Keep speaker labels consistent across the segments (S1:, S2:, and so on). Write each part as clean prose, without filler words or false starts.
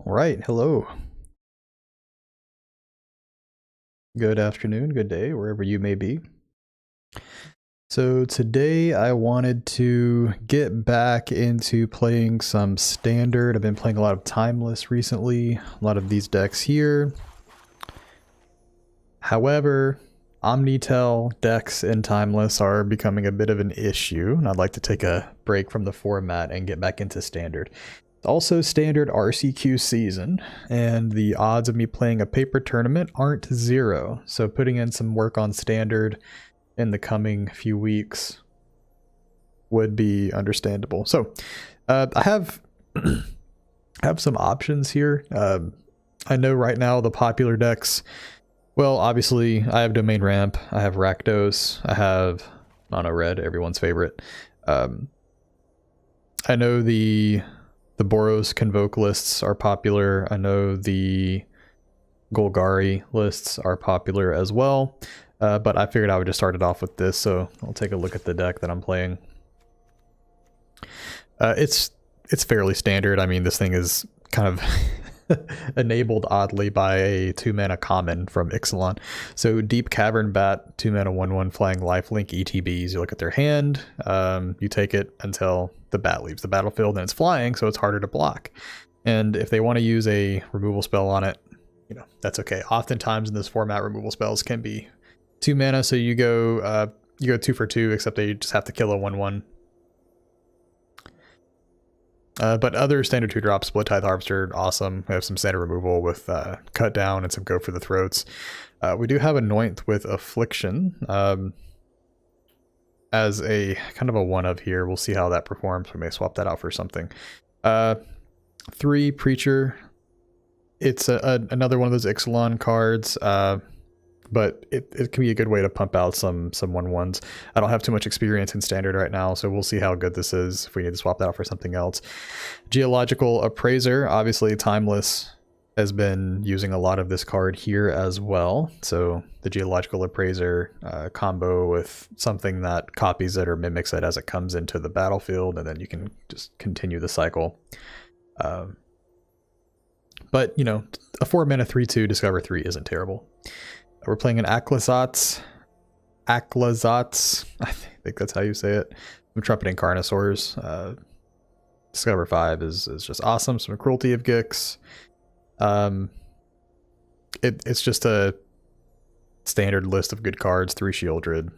S1: All right, hello. Good afternoon, good day, wherever you may be. So today I wanted to get back into playing some standard. I've been playing a lot of timeless recently, a lot of these decks here. However, Omnitel decks in timeless are becoming a bit of an issue, and I'd like to take a break from the format and get back into standard. It's also standard RCQ season, and the odds of me playing a paper tournament aren't zero, so putting in some work on standard in the coming few weeks would be understandable. So I have some options here. I know right now the popular decks, well, obviously I have Domain Ramp, I have Rakdos, I have Mono Red, everyone's favorite. I know the Boros Convoke lists are popular. I know the Golgari lists are popular as well. But I figured I would just start it off with this, so I'll take a look at the deck that I'm playing. It's fairly standard. I mean, this thing is kind of enabled oddly by a 2-mana common from Ixalan. So Deep Cavern Bat, 2-mana 1/1 flying lifelink ETBs. You look at their hand, you take it until the bat leaves the battlefield, and it's flying, so it's harder to block. And if they want to use a removal spell on it, you know, that's okay. Oftentimes in this format, removal spells can be 2 mana, so you go 2 for 2, except they just have to kill a 1/1. But other standard 2-drop, Split Tithe Harvester, awesome. We have some standard removal with Cut Down and some Go for the Throats. We do have Anoint with Affliction as a kind of a one-of here. We'll see how that performs. We may swap that out for something. 3 Preacher. It's another one of those Ixalan cards. But it can be a good way to pump out some 1/1s. I don't have too much experience in standard right now, so we'll see how good this is if we need to swap that out for something else. Geological Appraiser, obviously Timeless has been using a lot of this card here as well. So the Geological Appraiser combo with something that copies it or mimics it as it comes into the battlefield, and then you can just continue the cycle. But, you know, a 4-mana 3/2 Discover 3 isn't terrible. We're playing an Aclazotz. I think that's how you say it. Some Trumpeting Carnosaurs. Discover 5 is just awesome. Some Cruelty of Gix. It's just a standard list of good cards. 3 Shieldred.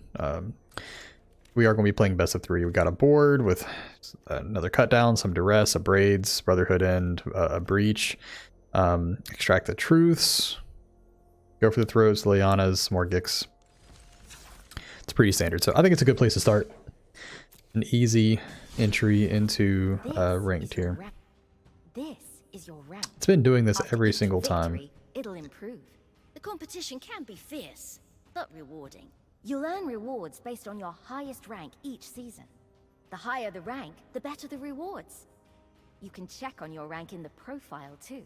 S1: We are going to be playing best of 3. We got a board with another Cut Down, some Duress, a Braids, Brotherhood End, a Breach, Extract the Truths. Go for the Throats, Lianas, more Gix. It's pretty standard, so I think it's a good place to start. An easy entry into ranked here. It's been doing this every single time.
S2: It'll improve. The competition can be fierce, but rewarding. You'll earn rewards based on your highest rank each season. The higher the rank, the better the rewards. You can check on your rank in the profile too.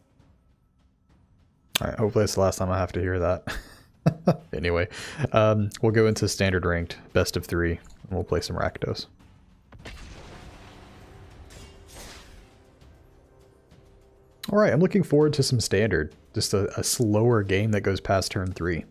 S1: Alright, hopefully it's the last time I have to hear that. Anyway, we'll go into standard ranked, best of 3, and we'll play some Rakdos. Alright, I'm looking forward to some standard. Just a slower game that goes past turn 3.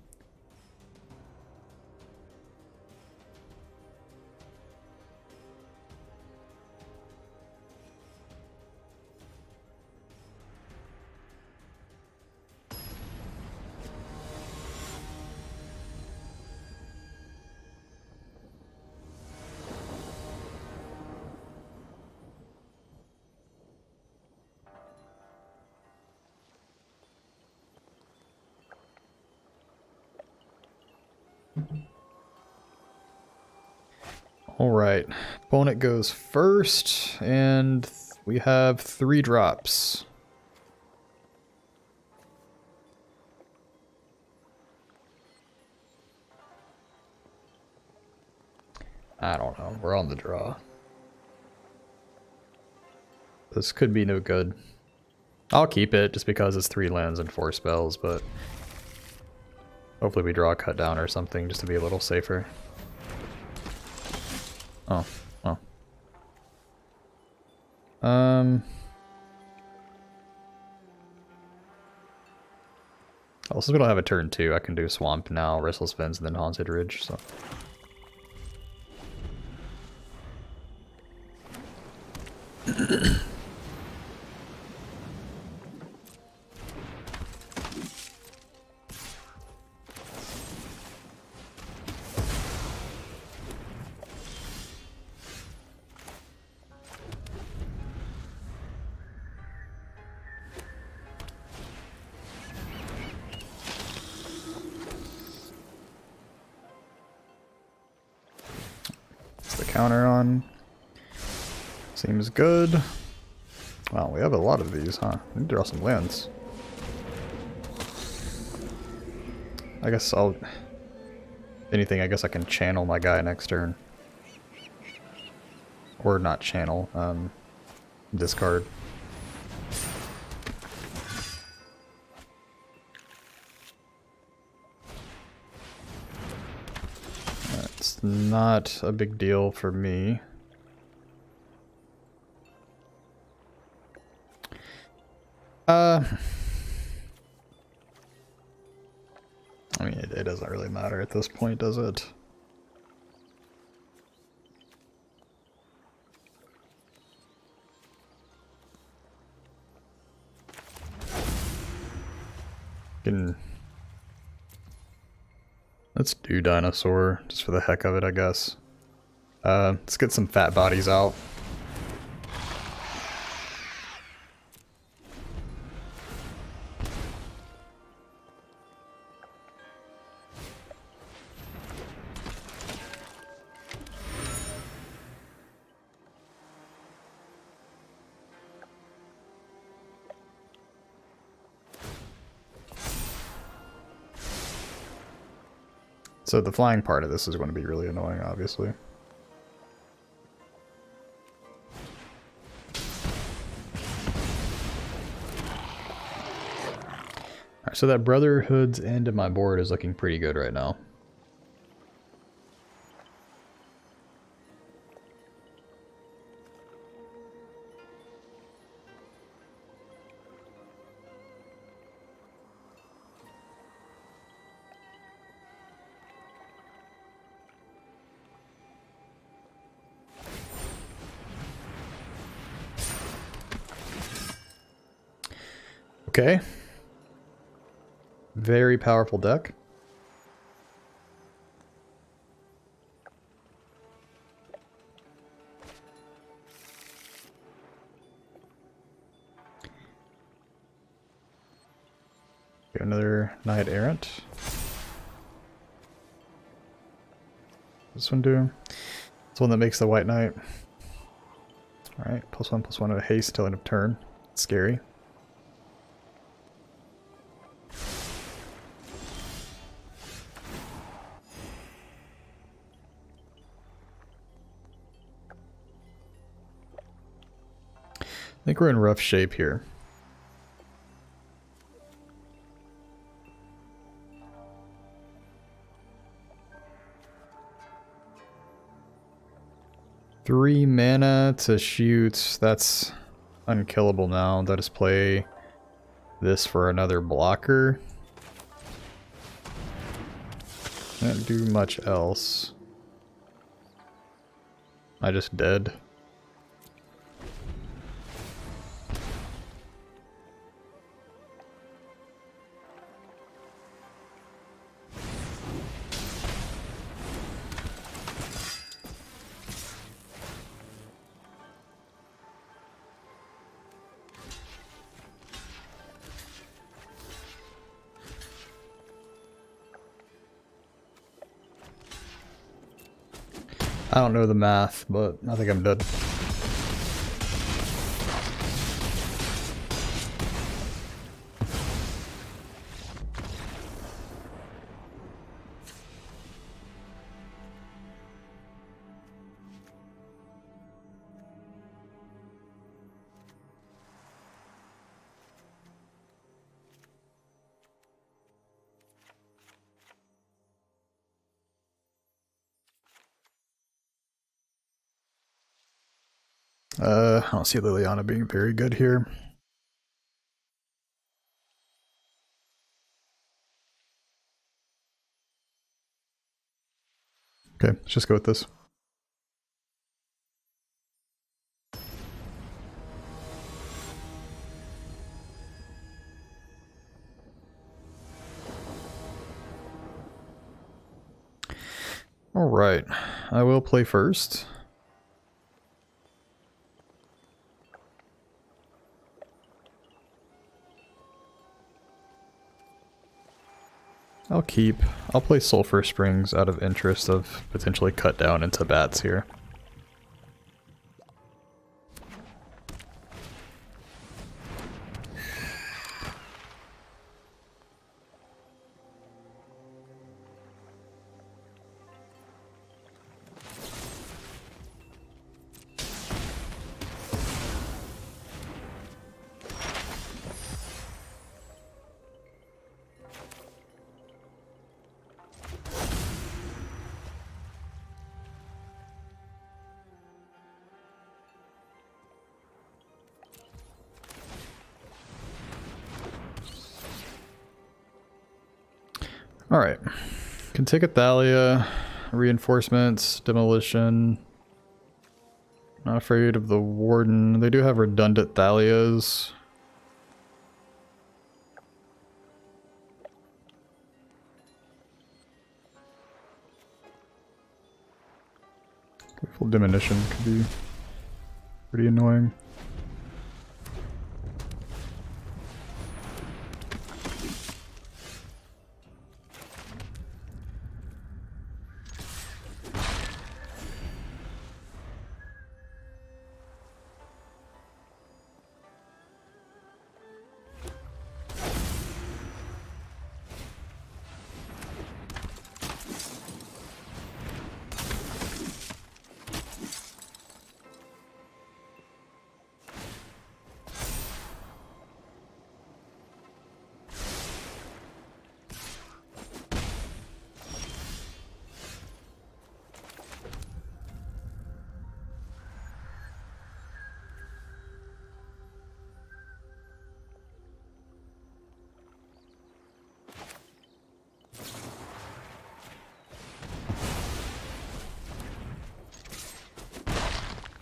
S1: Alright, opponent goes first, and we have 3 drops. I don't know, we're on the draw. This could be no good. I'll keep it just because it's 3 lands and 4 spells, but hopefully we draw a Cut Down or something just to be a little safer. Oh, well. Also, we don't have a turn 2. I can do Swamp now, Restless Vents, and then Haunted Ridge, so... The counter on. Seems good. Wow, we have a lot of these, huh? We need to draw some lands. I guess I'll... If anything, I guess I can channel my guy next turn. Or not channel, discard. It's not a big deal for me. I mean, it doesn't really matter at this point, does it? Let's do Dinosaur, just for the heck of it, I guess. Let's get some fat bodies out. So the flying part of this is going to be really annoying, obviously. Alright, so that Brotherhood's end of my board is looking pretty good right now. Okay. Very powerful deck. Get another Knight Errant. This one do? It's one that makes the White Knight. Alright, +1/+1 of haste till end of turn. Scary. I think we're in rough shape here. Three mana to shoot. That's unkillable now. Let us play this for another blocker. Can't do much else. I just dead. I don't know the math, but I think I'm dead. I don't see Liliana being very good here. Okay, let's just go with this. Alright, I will play first. I'll play Sulfur Springs out of interest of potentially cut down into bats here. Alright. Can take a Thalia, reinforcements, demolition. Not afraid of the Warden. They do have redundant Thalias. Full diminution could be pretty annoying.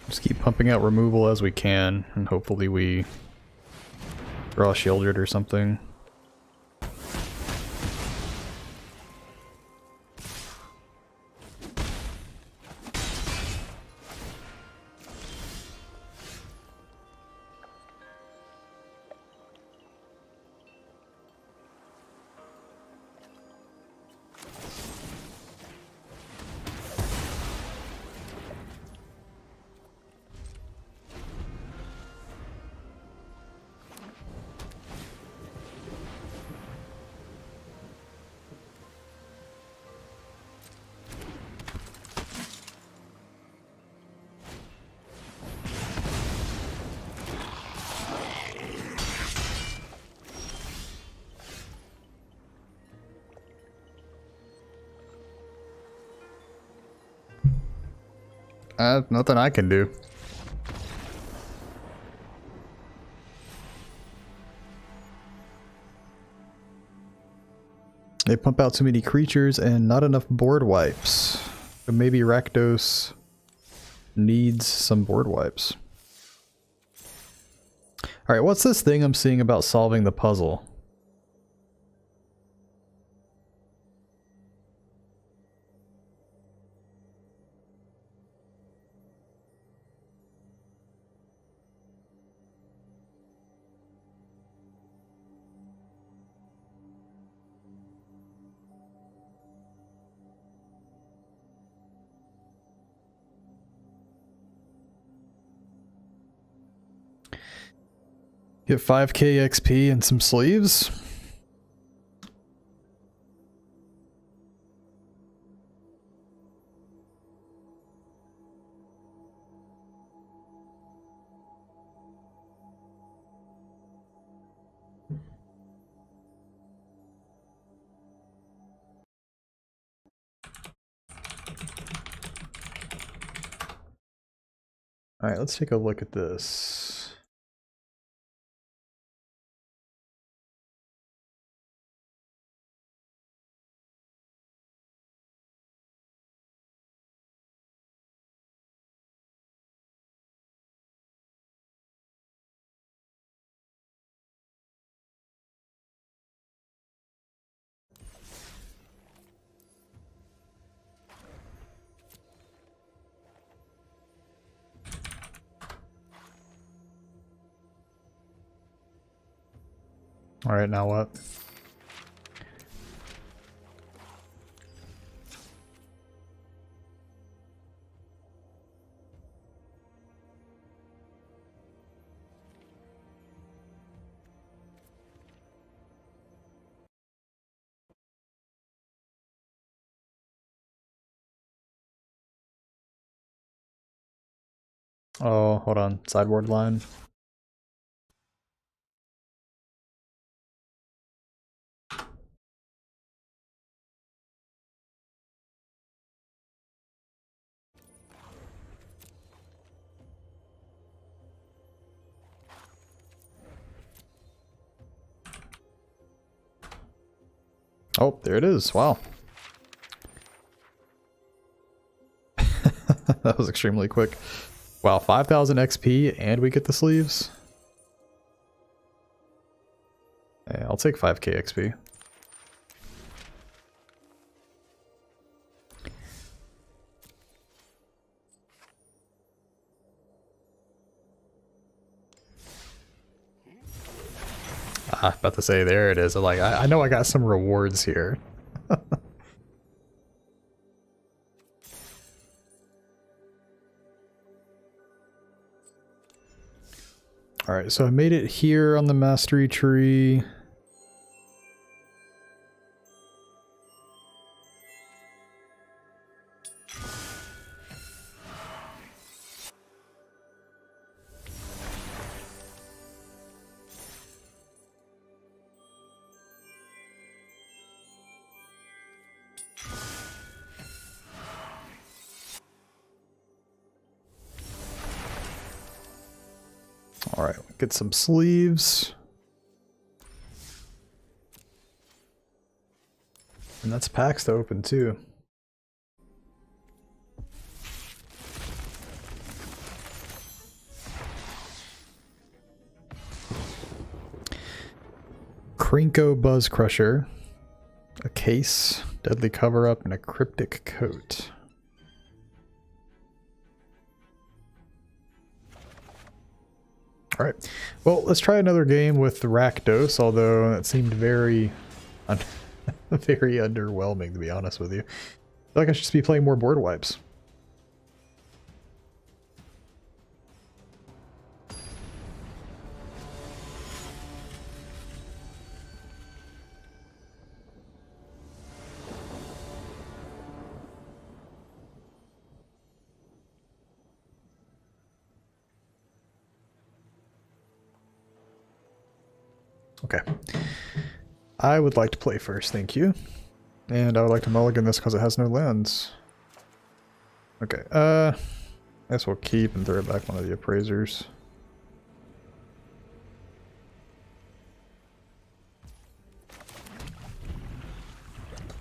S1: Just keep pumping out removal as we can, and hopefully we draw Shieldred or something. Nothing I can do. They pump out too many creatures and not enough board wipes. So maybe Rakdos needs some board wipes. Alright, what's this thing I'm seeing about solving the puzzle? Get 5k XP and some sleeves. Alright, let's take a look at this. Alright, now what? Oh, hold on. Sideboard line. Oh, there it is. Wow. That was extremely quick. Wow, 5,000 XP and we get the sleeves? Yeah, I'll take 5k XP. About to say, there it is. Like, I know I got some rewards here. Alright, so I made it here on the mastery tree. Alright, get some sleeves. And that's packs to open too. Krinko Buzz Crusher, a case, deadly cover up, and a cryptic coat. Alright, well, let's try another game with Rakdos, although that seemed very, very underwhelming, to be honest with you. I feel like I should just be playing more board wipes. Okay. I would like to play first, thank you. And I would like to mulligan this because it has no lands. Okay, I guess we'll keep and throw back one of the appraisers.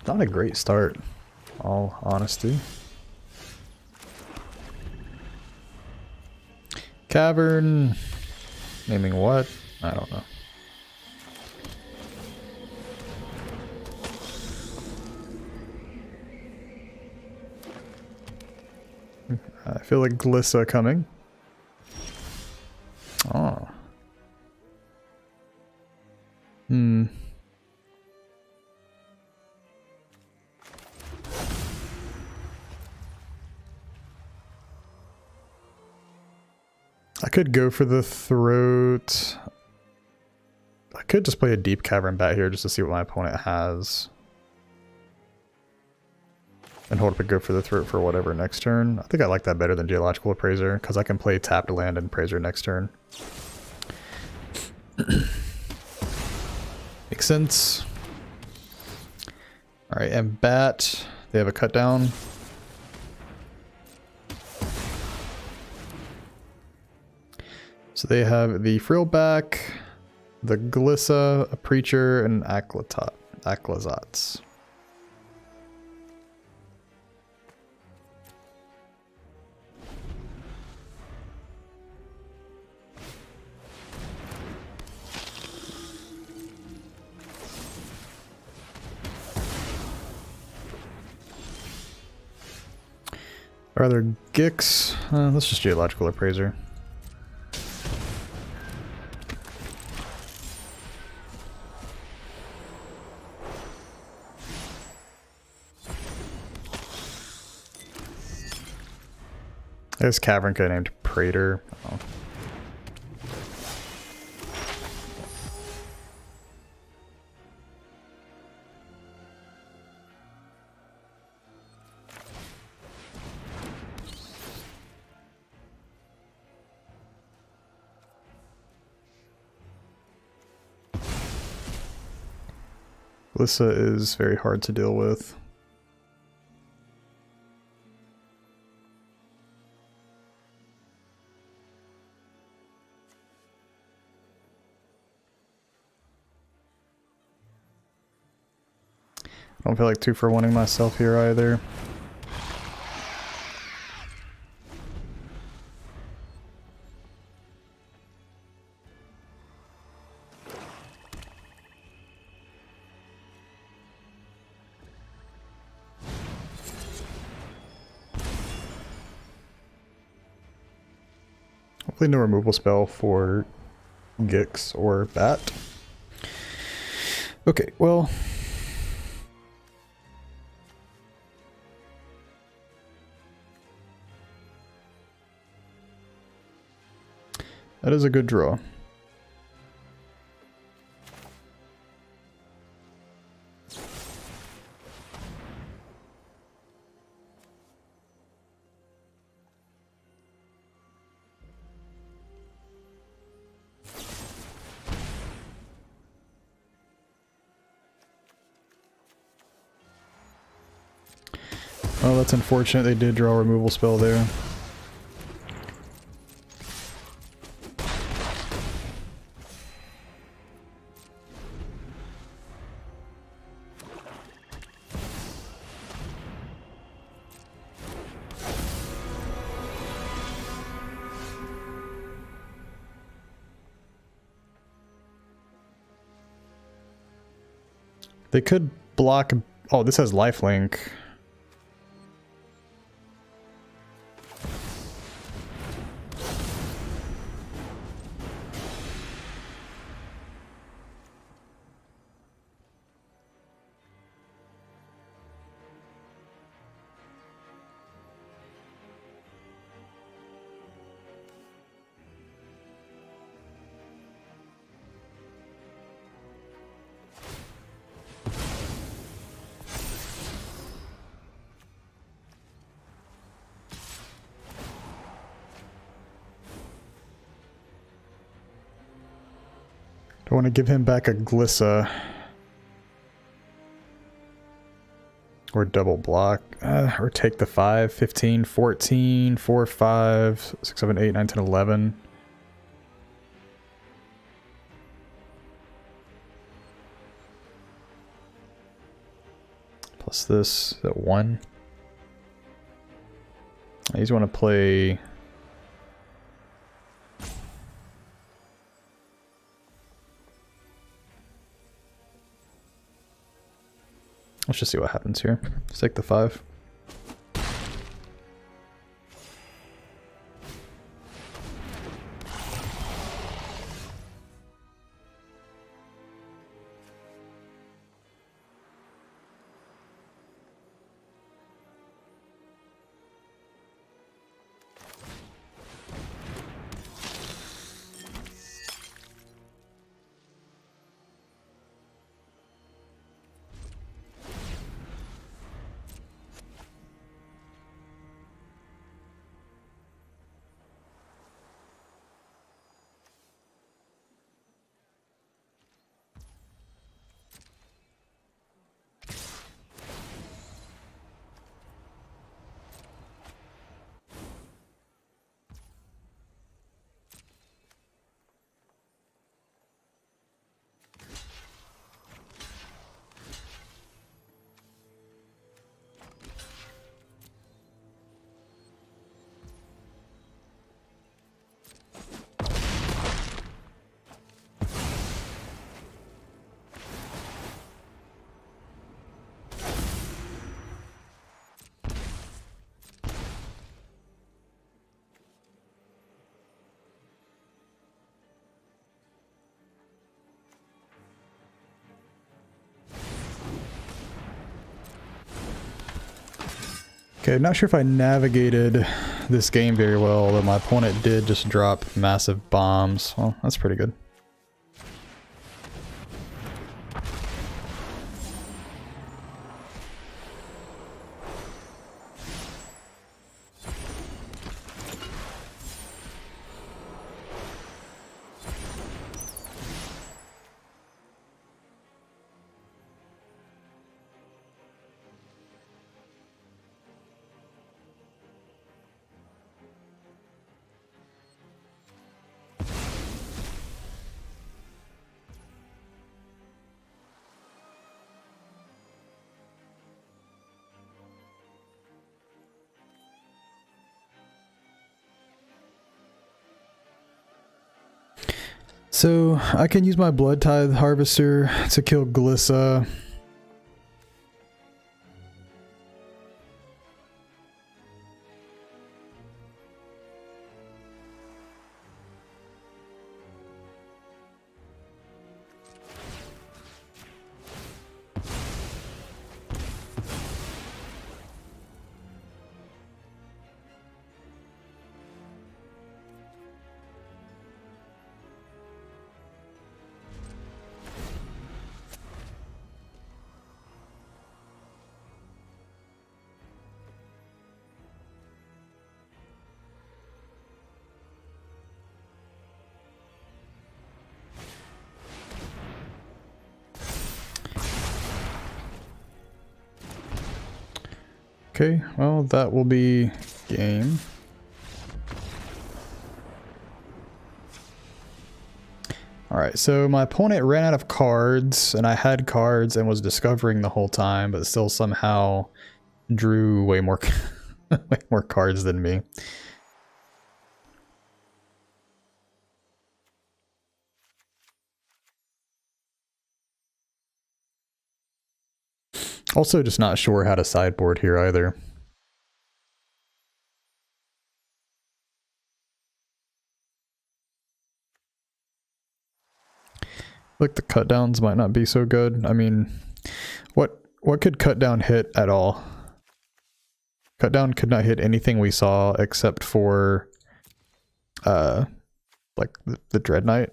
S1: Not a great start, all honesty. Cavern, naming what? I don't know. I feel like Glissa coming. Oh. I could go for the throat. I could just play a deep cavern bat here just to see what my opponent has. And hold up and go for the throat for whatever next turn. I think I like that better than Geological Appraiser, because I can play tapped land and Appraiser next turn. Makes sense. Alright, and Bat, they have a cut down. So they have the Frillback, the Glissa, a Preacher, and Aclazats. Rather Gix. Let's just Geological Appraiser. There's cavern guy named Praetor. Oh. Lissa is very hard to deal with. I don't feel like 2-for-1ing myself here either. Hopefully no removal spell for Gix or Bat. Okay, well... that is a good draw. Oh, that's unfortunate. They did draw a removal spell there. They could block... oh, this has lifelink. I want to give him back a Glissa. Or double block. Or take the 5, 15, 14, 4, 5, 6, 7, 8, 9, 10, 11. Plus this at 1. I just want to play... let's just see what happens here. Let's take the 5. Okay, not sure if I navigated this game very well, although my opponent did just drop massive bombs. Well, that's pretty good. So I can use my Blood Tithe Harvester to kill Glissa. Okay, well, that will be game. Alright, so my opponent ran out of cards, and I had cards and was discovering the whole time, but still somehow drew way more, way more cards than me. Also just not sure how to sideboard here either. Like the cut downs might not be so good. I mean, what could cut down hit at all? Cut down could not hit anything we saw except for like the Dread Knight.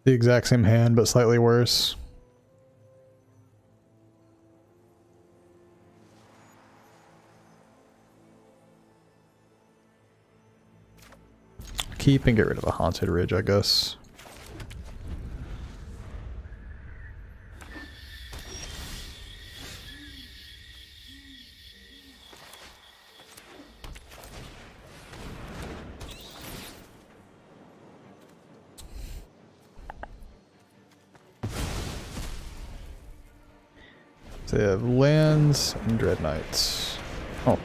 S1: The exact same hand, but slightly worse. Keep and get rid of a Haunted Ridge, I guess. They have lands and Dread Knights. Oh.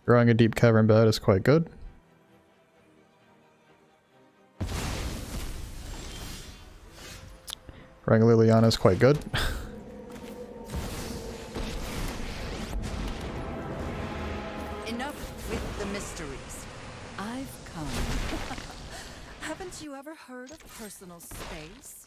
S1: Drawing a Deep Cavern Bed is quite good. Drawing a Liliana is quite good.
S3: Enough with the mysteries. I've come. Haven't you ever heard of personal space?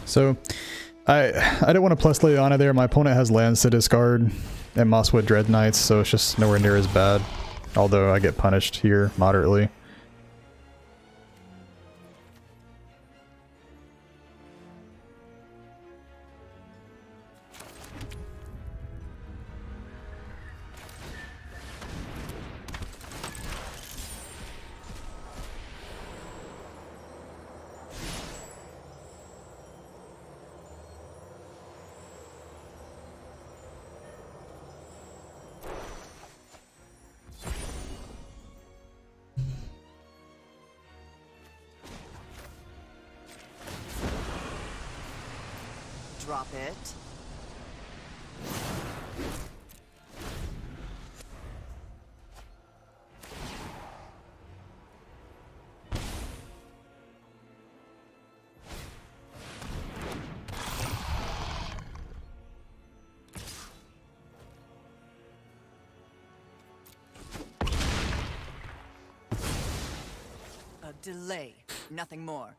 S1: So, I don't want to plus Liliana there. My opponent has lands to discard and Mosswood Dread Knights, so it's just nowhere near as bad. Although I get punished here moderately.
S3: drop it. A delay, nothing more.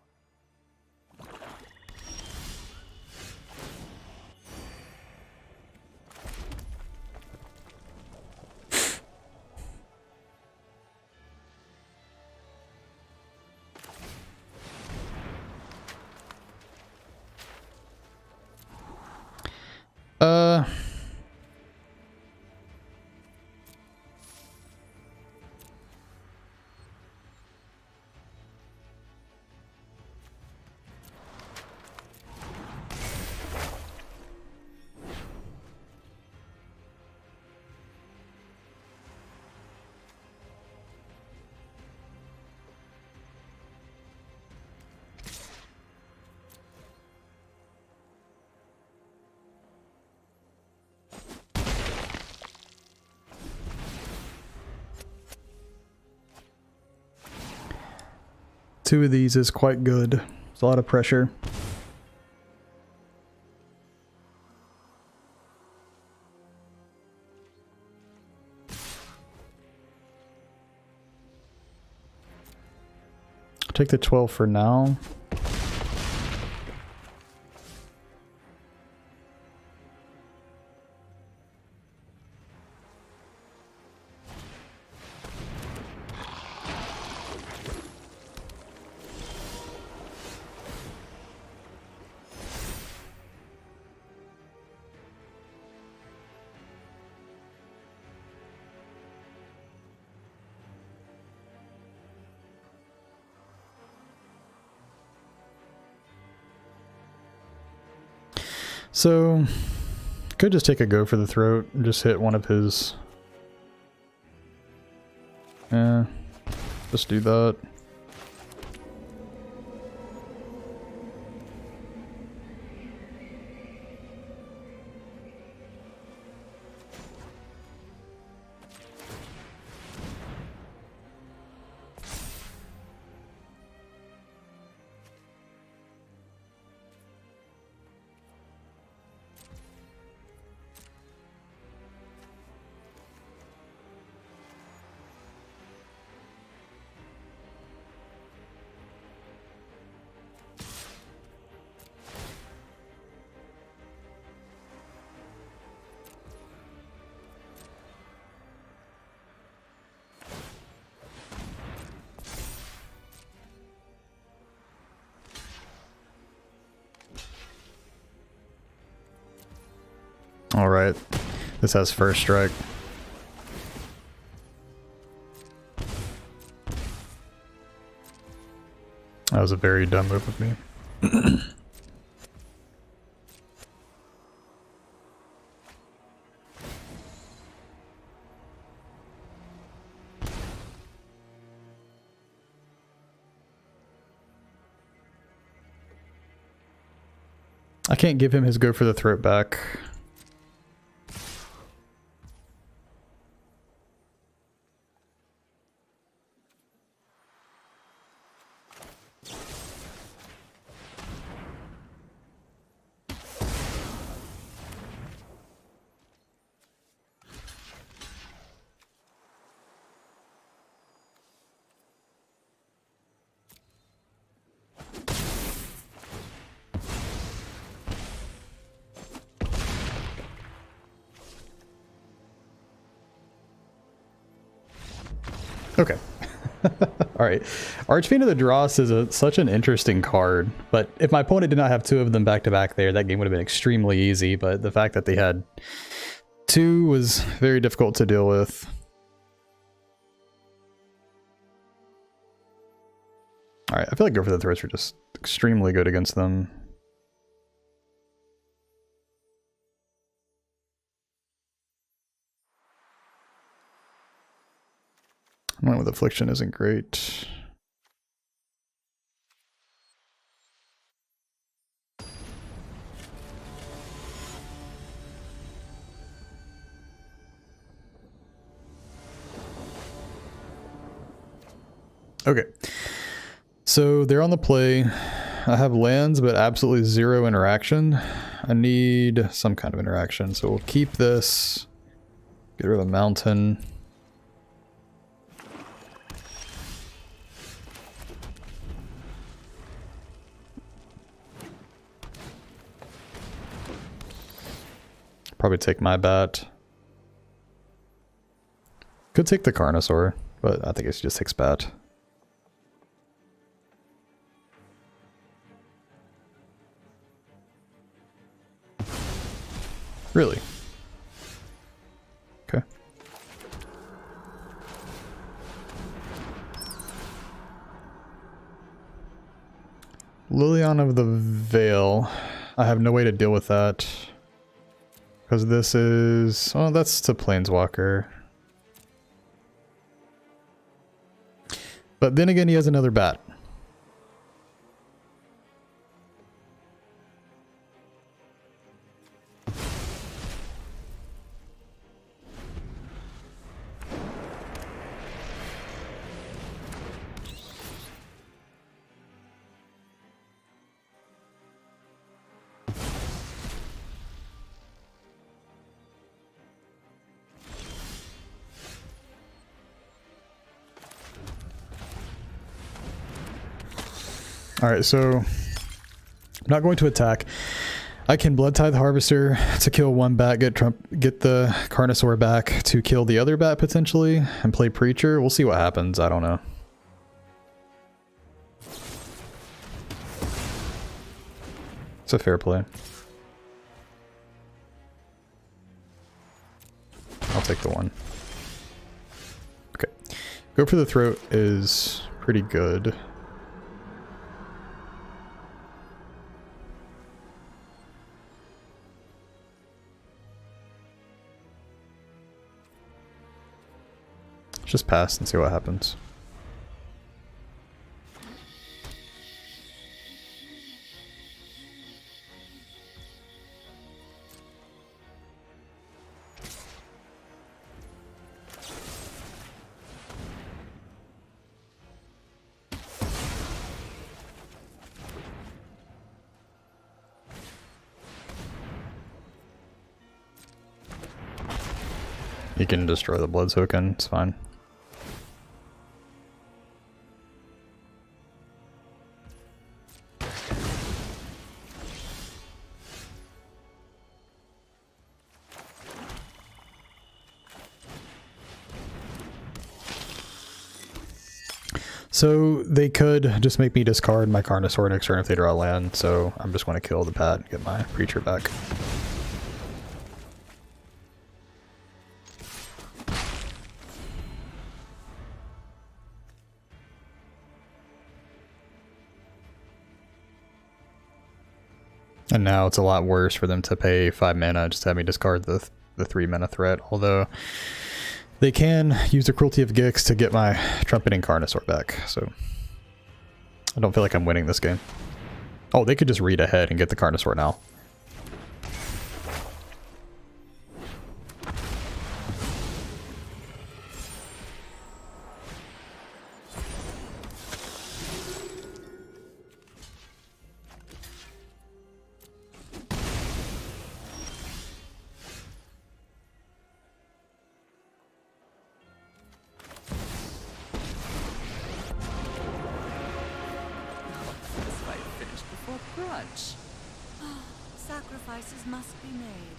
S1: Two of these is quite good. It's a lot of pressure. I'll take the 12 for now. So, could just take a go for the throat and just hit one of his. Yeah, just do that. Alright, this has first strike. That was a very dumb move of me. I can't give him his go for the throat back. Okay. Alright. Archfiend of the Dross is such an interesting card, but if my opponent did not have two of them back to back there, that game would have been extremely easy, but the fact that they had two was very difficult to deal with. Alright, I feel like Go for the Throats are just extremely good against them. One with Affliction isn't great. Okay. So they're on the play. I have lands, but absolutely zero interaction. I need some kind of interaction. So we'll keep this. Get rid of a mountain. Probably take my bat. Could take the Carnosaur, but I think it just takes bat. Really? Okay. Liliana of the Veil. I have no way to deal with that. Because this is... Oh, that's to Planeswalker. But then again, he has another bat. Alright, so I'm not going to attack. I can Blood Tithe Harvester to kill one bat, get the Carnosaur back to kill the other bat potentially, and play Preacher. We'll see what happens. I don't know. It's a fair play. I'll take the one. Okay. Go for the Throat is pretty good. Just pass and see what happens. You can destroy the Blood Token, it's fine. So they could just make me discard my Carnosaur next turn if they draw land, so I'm just going to kill the bat and get my Preacher back. And now it's a lot worse for them to pay 5 mana just to have me discard the 3 mana threat, although they can use the Cruelty of Gix to get my Trumpeting Carnosaur back, so I don't feel like I'm winning this game. Oh, they could just read ahead and get the Carnosaur now.
S3: Brunch. Sacrifices must be made.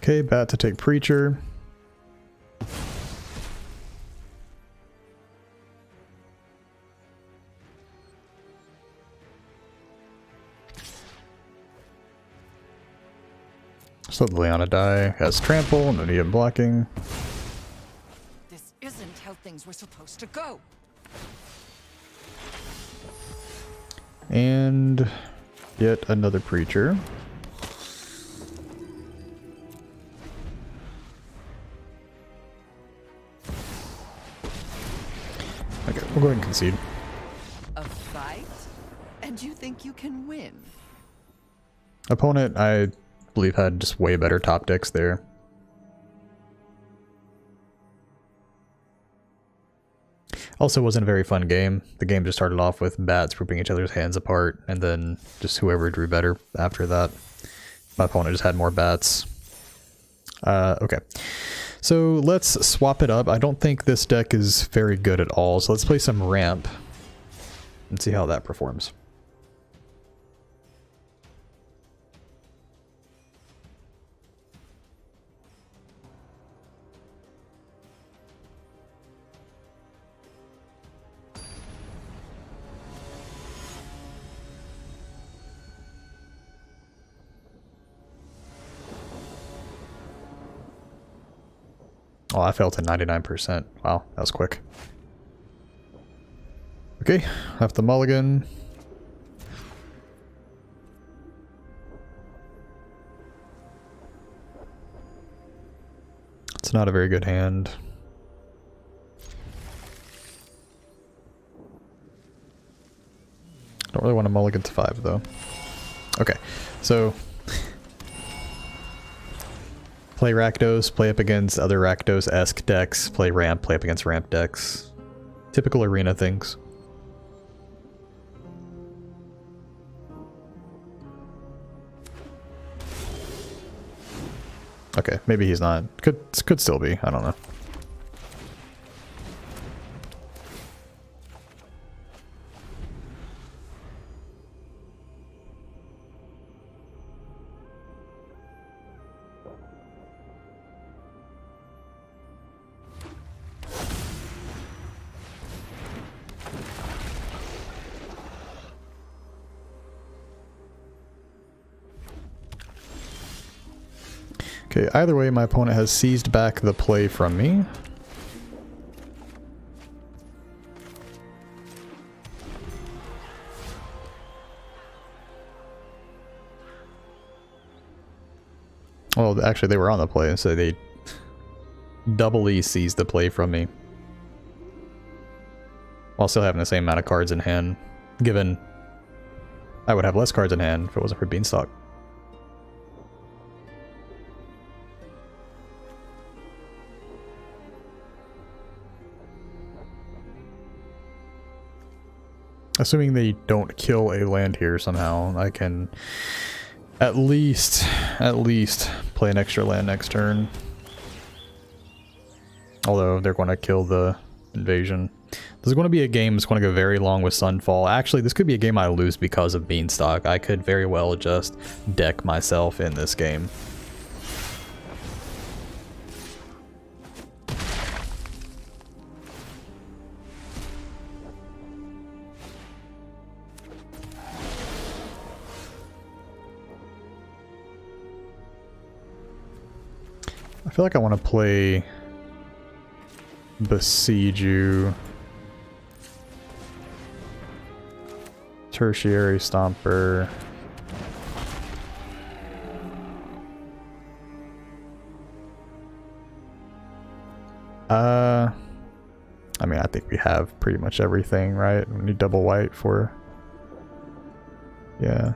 S1: Okay, bat to take Preacher. Just let Liliana die. Has Trample, no need of blocking.
S3: This isn't how things were supposed to go.
S1: And yet another Preacher. Okay, we'll go ahead and concede.
S3: A fight? And And you think you can win?
S1: Opponent, I believe, had just way better top decks there. Also, wasn't a very fun game. The game just started off with bats ripping each other's hands apart, and then just whoever drew better after that. My opponent just had more bats. Okay. So let's swap it up. I don't think this deck is very good at all, so let's play some ramp and see how that performs. Oh, I fell to 99%. Wow, that was quick. Okay, have the mulligan. It's not a very good hand. Don't really want to mulligan to 5 though. Okay, so play Rakdos, play up against other Rakdos-esque decks, play ramp, play up against ramp decks. Typical arena things. Okay, maybe he's not. Could still be, I don't know. Okay, either way, my opponent has seized back the play from me. Well, actually, they were on the play, so they doubly seized the play from me. While still having the same amount of cards in hand, given I would have less cards in hand if it wasn't for Beanstalk. Assuming they don't kill a land here somehow, I can at least play an extra land next turn. Although they're going to kill the invasion. This is going to be a game that's going to go very long with Sunfall. Actually, this could be a game I lose because of Beanstalk. I could very well just deck myself in this game. I feel like I want to play Besiege You, Tertiary Stomper. I mean, I think we have pretty much everything, right? We need double white for... Yeah.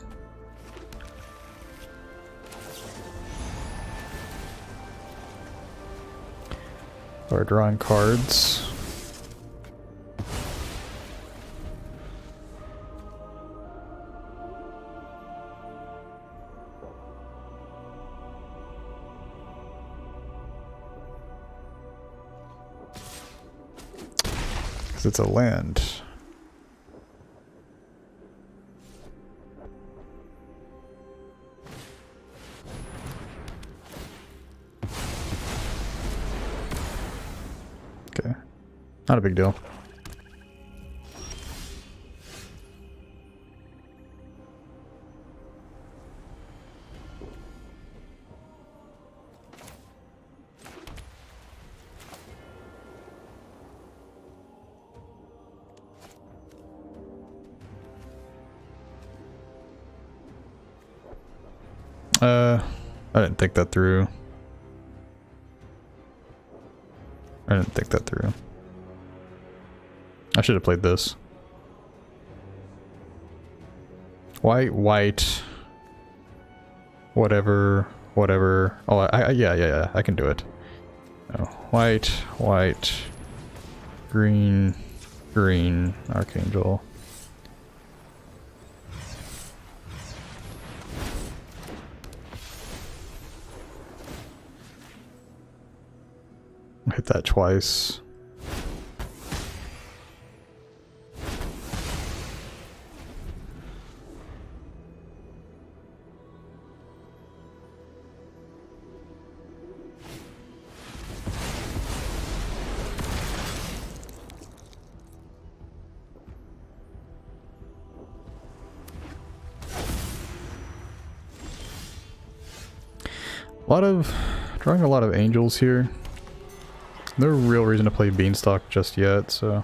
S1: Or drawing cards. Because it's a land. Okay, not a big deal. I didn't think that through. I didn't think that through. I should have played this. White, white. Whatever, whatever. Oh, yeah, I can do it. Oh, white, white. Green, green. Archangel. Hit that twice. Drawing a lot of angels here. No real reason to play Beanstalk just yet, so.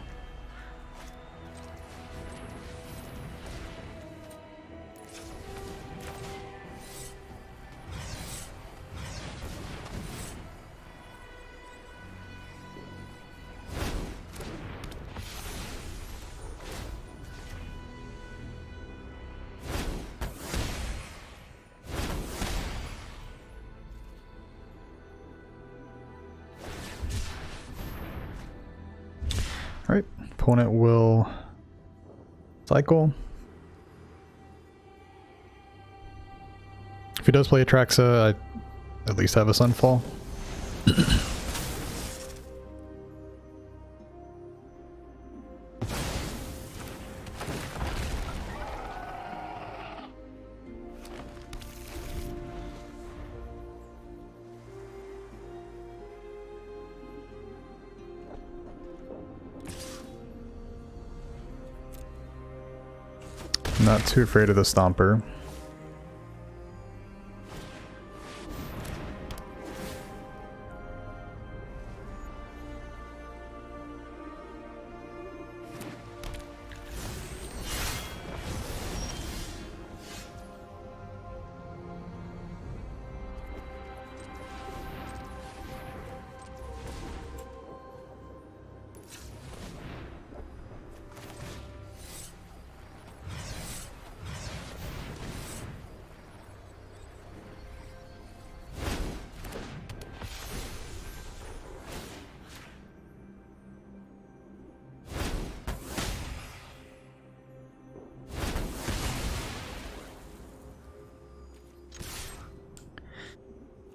S1: Alright, opponent will cycle. If he does play Atraxa, I at least have a Sunfall. Not too afraid of the Stomper.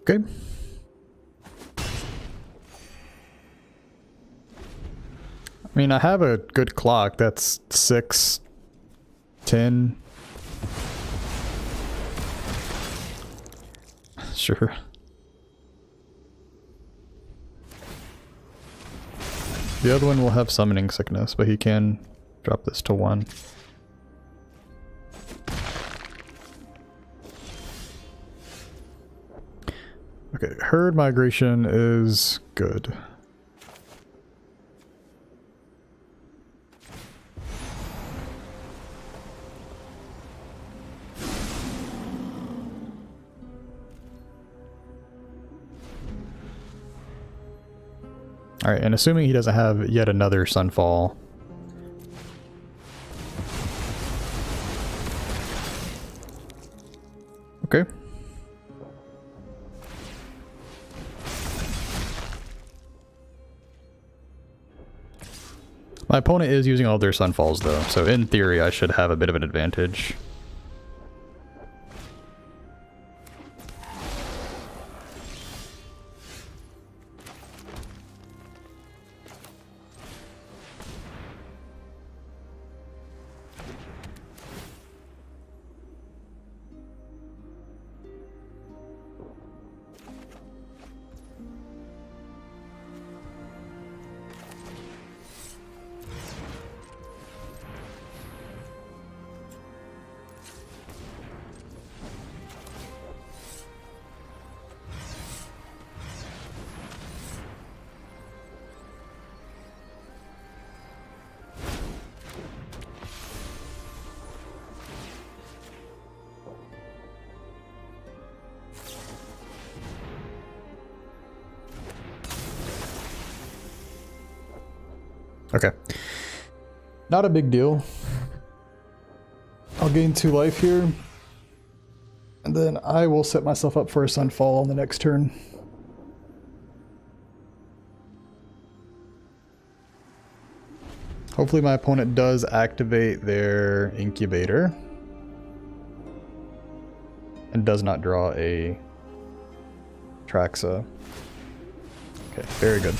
S1: Okay. I mean, I have a good clock. That's 6, 10. Sure. The other one will have summoning sickness, but he can drop this to 1. Okay, herd migration is good. Alright, and assuming he doesn't have yet another Sunfall. Okay. My opponent is using all their Sunfalls though, so in theory I should have a bit of an advantage. Okay. Not a big deal. I'll I'll gain 2 life here. And then I will set myself up for a Sunfall on the next turn. Hopefully my opponent does activate their Incubator. And does not draw a Traxa. Okay, very good.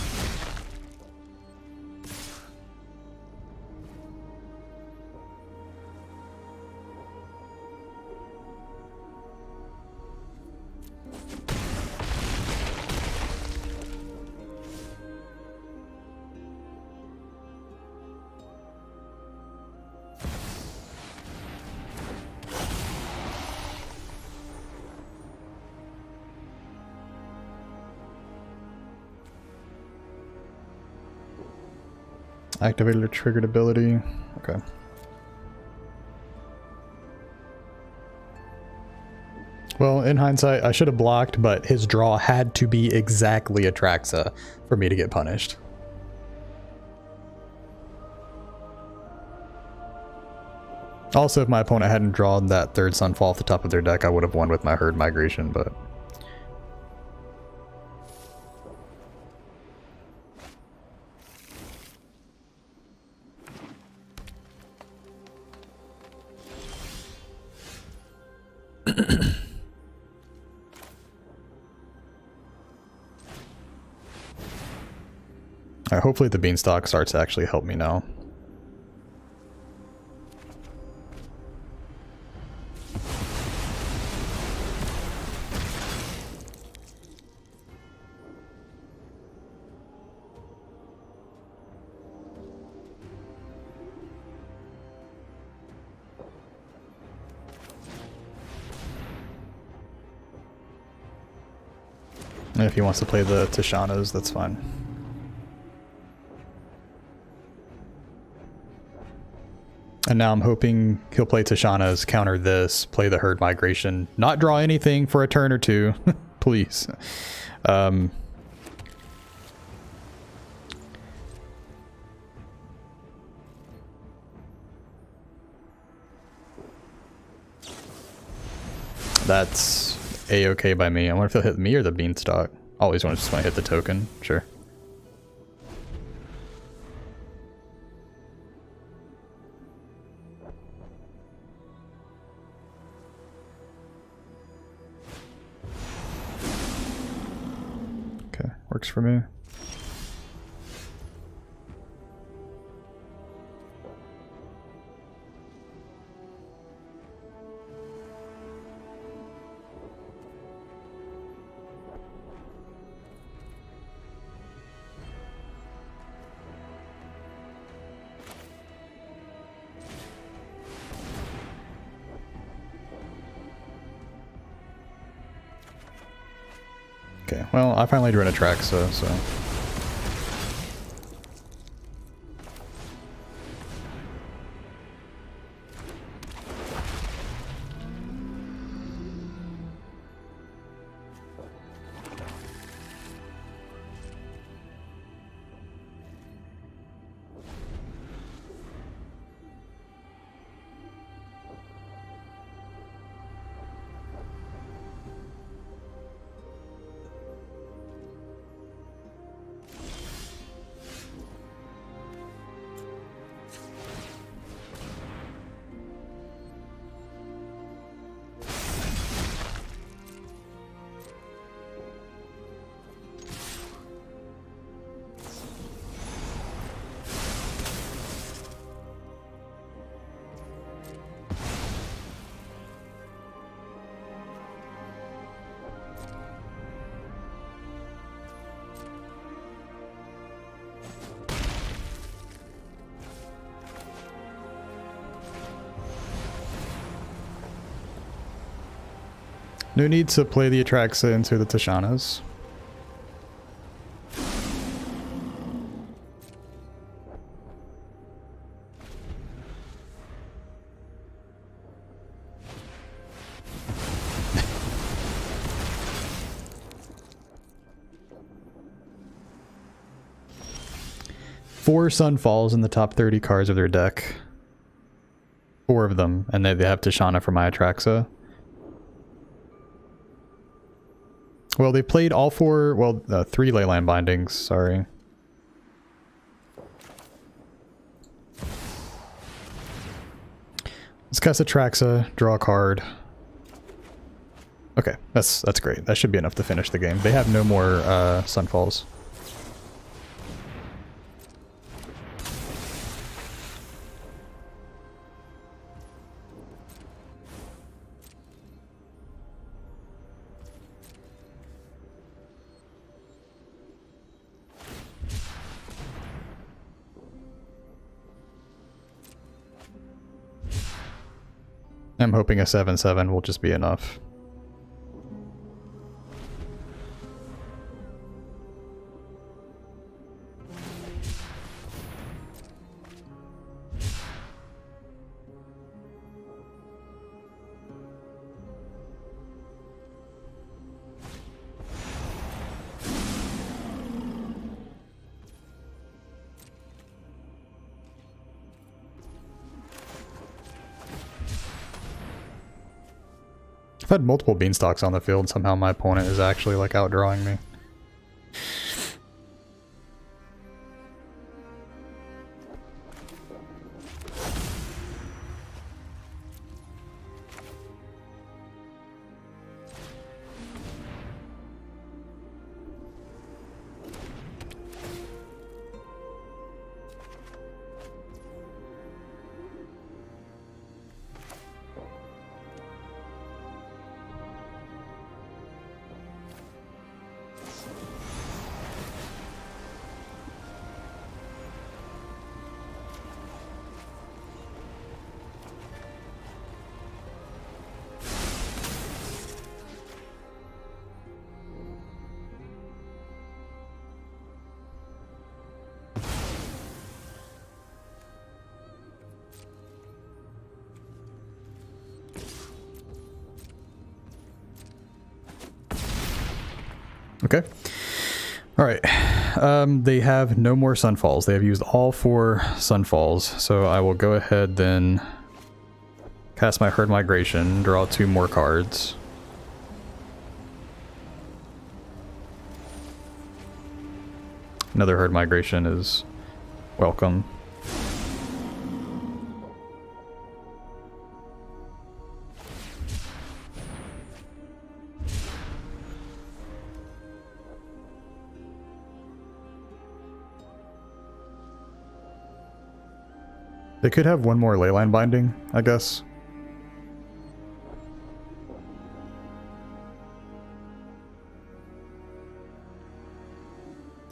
S1: Activated or triggered ability. Okay. Well, in hindsight, I should have blocked, but his draw had to be exactly a Traxa for me to get punished. Also, if my opponent hadn't drawn that 3rd Sunfall off the top of their deck, I would have won with my Herd Migration, but... Alright, hopefully the Beanstalk starts to actually help me now. And if he wants to play the Tishanas, that's fine. And now I'm hoping he'll play Tishanas, counter this, play the Herd Migration, not draw anything for a turn or 2, please. That's a-okay by me. I wonder if he'll hit me or the Beanstalk. Always just want to hit the token, sure. Okay, works for me. Okay, well, I finally drew in a Traxa, so... No need to play the Atraxa into the Tishanas. Four Sunfalls in the top 30 cards of their deck. 4 of them, and they have Tishana for my Atraxa. Well, they played all 4, well, 3 Leyline Bindings, sorry. Let's cast Atraxa, draw a card. Okay, that's great. That should be enough to finish the game. They have no more Sunfalls. I'm hoping a 7/7 will just be enough. I've had multiple beanstalks on the field. Somehow my opponent is actually like outdrawing me. Okay. All right. They have no more Sunfalls. They have used all 4 Sunfalls. So I will go ahead then cast my Herd Migration, draw 2 more cards. Another Herd Migration is welcome. They could have one more Leyline Binding, I guess.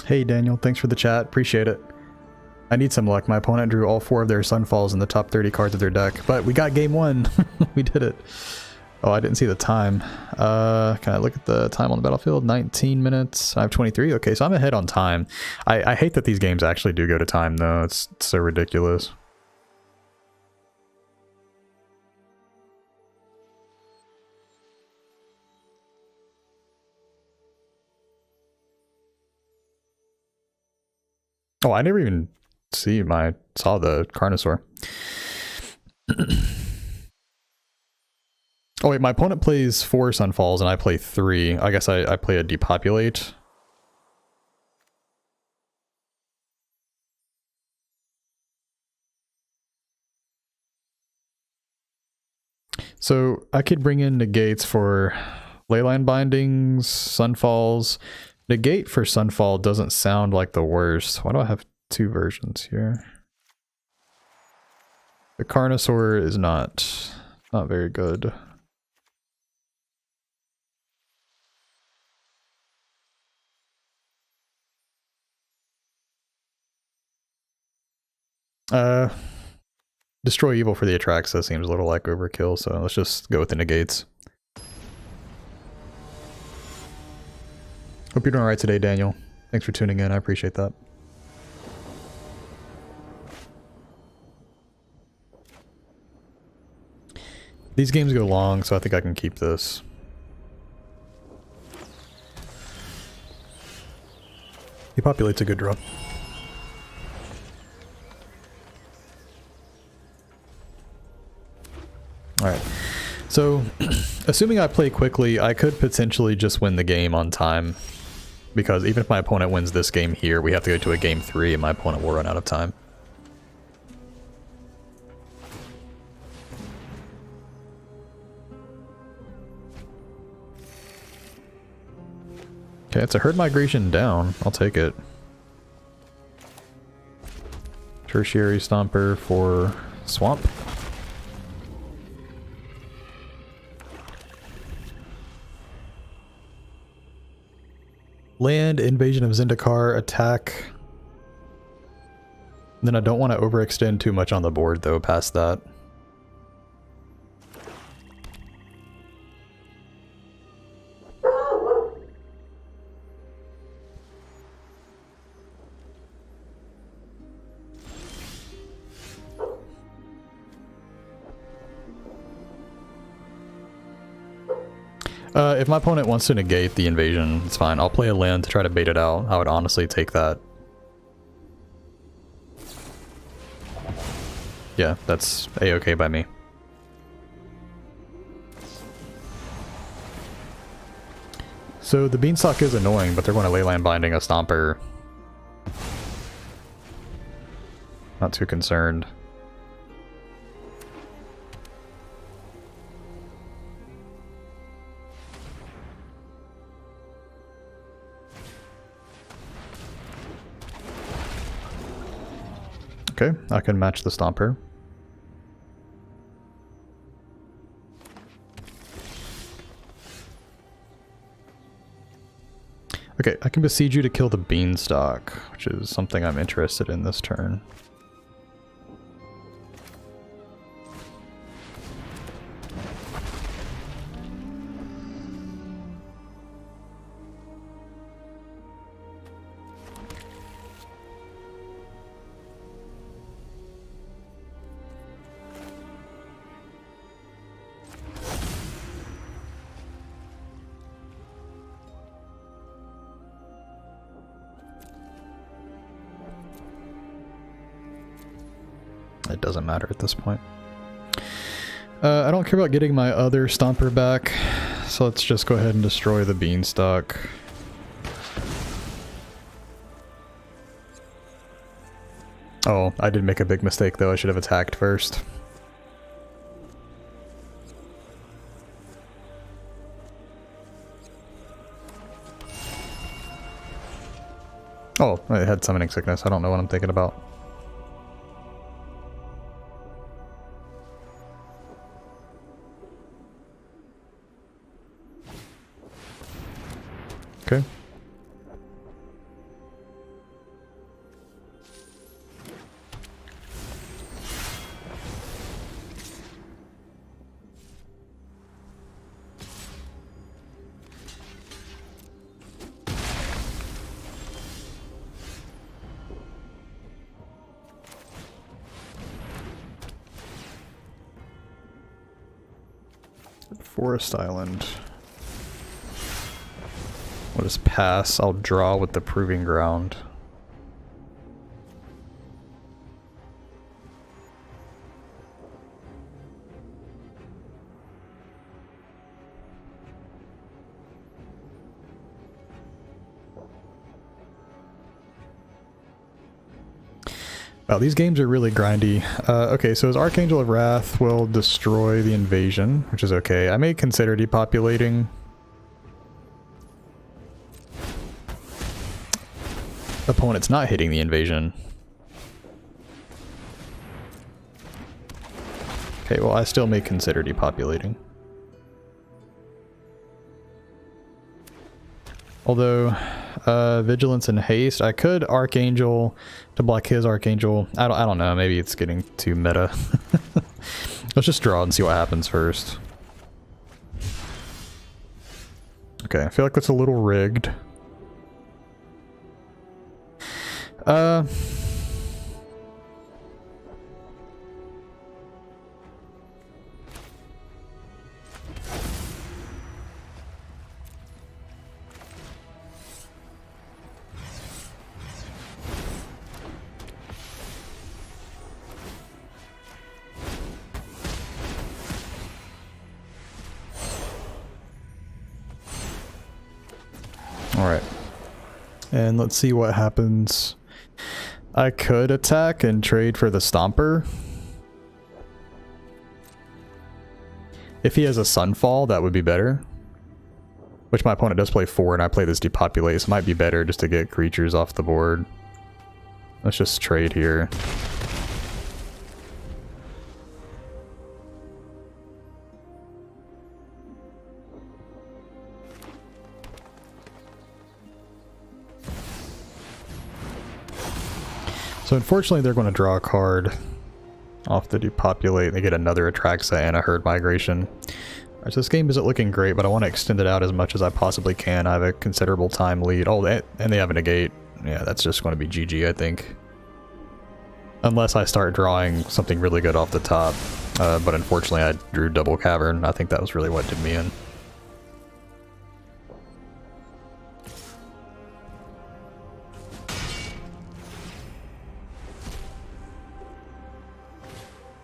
S1: Hey Daniel, thanks for the chat, appreciate it. I need some luck. My opponent drew all 4 of their Sunfalls in the top 30 cards of their deck, but we got game 1. We did it. Oh, I didn't see the time. Can I look at the time on the battlefield? 19 minutes. I have 23. Okay, so I'm ahead on time. I hate that these games actually do go to time, though. It's so ridiculous. Oh, I never even saw the Carnosaur. Oh wait, my opponent plays 4 Sunfalls and I play 3. I guess I play a Depopulate. So I could bring in negates for Leyline Bindings, Sunfalls. Negate for Sunfall doesn't sound like the worst. Why do I have 2 versions here? The Carnosaur is not very good. Destroy Evil for the Atraxa seems a little like overkill, so let's just go with the negates. Hope you're doing alright today, Daniel. Thanks for tuning in, I appreciate that. These games go long, so I think I can keep this. Depopulate's a good draw. Alright. So, assuming I play quickly, I could potentially just win the game on time. Because even if my opponent wins this game here, we have to go to a game 3 and my opponent will run out of time. Okay, it's a herd migration down. I'll take it. Tertiary Stomper for Swamp. Land, Invasion of Zendikar, attack. Then I don't want to overextend too much on the board though past that. If my opponent wants to negate the invasion, it's fine. I'll play a land to try to bait it out. I would honestly take that. Yeah, that's a-okay by me. So the Beanstalk is annoying, but they're going to Leyline Binding a Stomper. Not too concerned. Okay, I can match the Stomper. Okay, I can besiege you to kill the Beanstalk, which is something I'm interested in this turn. It doesn't matter at this point. I don't care about getting my other Stomper back, so let's just go ahead and destroy the Beanstalk. Oh, I did make a big mistake though. I should have attacked first. Oh, I had Summoning Sickness. I don't know what I'm thinking about. Okay. Forest Island. I'll just pass. I'll draw with the Proving Ground. Wow, these games are really grindy. Okay, so his Archangel of Wrath will destroy the invasion, which is okay. I may consider depopulating. Opponent's not hitting the invasion. Okay, well I still may consider depopulating. Although, Vigilance and Haste, I could Archangel to block his Archangel. I don't know, maybe it's getting too meta. Let's just draw and see what happens first. Okay, I feel like that's a little rigged. Alright. And let's see what happens. I could attack and trade for the Stomper. If he has a Sunfall, that would be better. Which my opponent does play 4 and I play this Depopulate, so it might be better just to get creatures off the board. Let's just trade here. So unfortunately they're going to draw a card off the Depopulate. They get another Atraxa and a Herd Migration. Alright, so this game isn't looking great, but I want to extend it out as much as I possibly can. I have a considerable time lead. Oh, and they have a negate. Yeah, that's just going to be GG, I think. Unless I start drawing something really good off the top. But unfortunately I drew Double Cavern. I think that was really what did me in.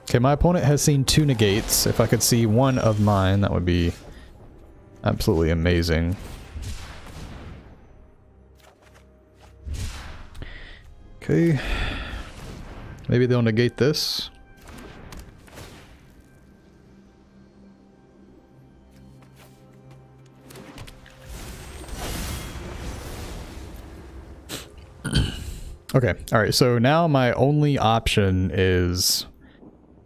S1: Okay, my opponent has seen 2 negates. If I could see one of mine, that would be absolutely amazing. Okay. Maybe they'll negate this. Okay, alright, so now my only option is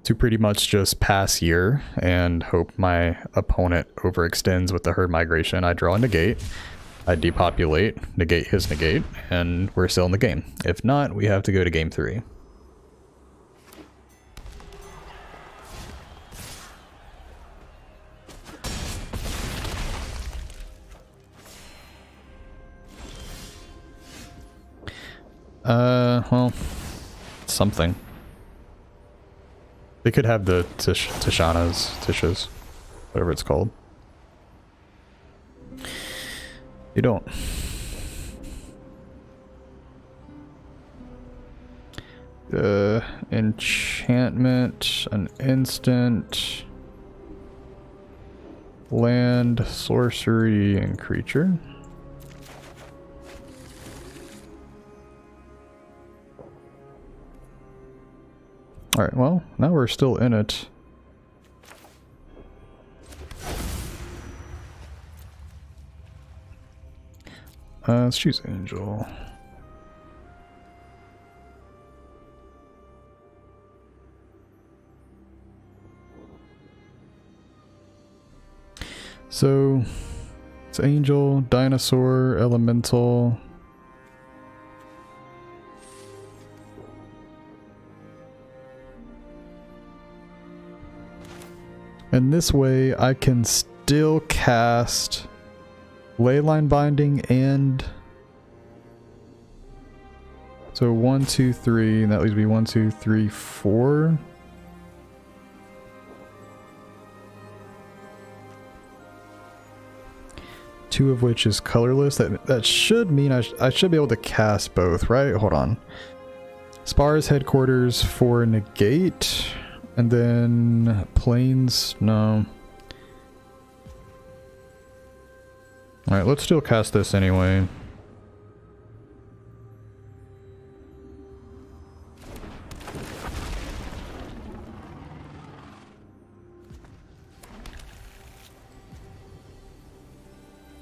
S1: to pretty much just pass here and hope my opponent overextends with the Herd Migration. I draw a negate, I depopulate, negate his negate, and we're still in the game. If not, we have to go to game 3. Well, something. They could have the Tishas, whatever it's called. You don't. Enchantment, an instant, land, sorcery, and creature. Alright, well, now we're still in it. Let's choose Angel. So, it's Angel, Dinosaur, Elemental. And this way I can still cast Leyline Binding and... So 1, 2, 3, and that leaves me 1, 2, 3, 4. Two of which is colorless. That should mean I should be able to cast both, right? Hold on. Spar's Headquarters for negate. And then Plains, no. Alright, let's still cast this anyway.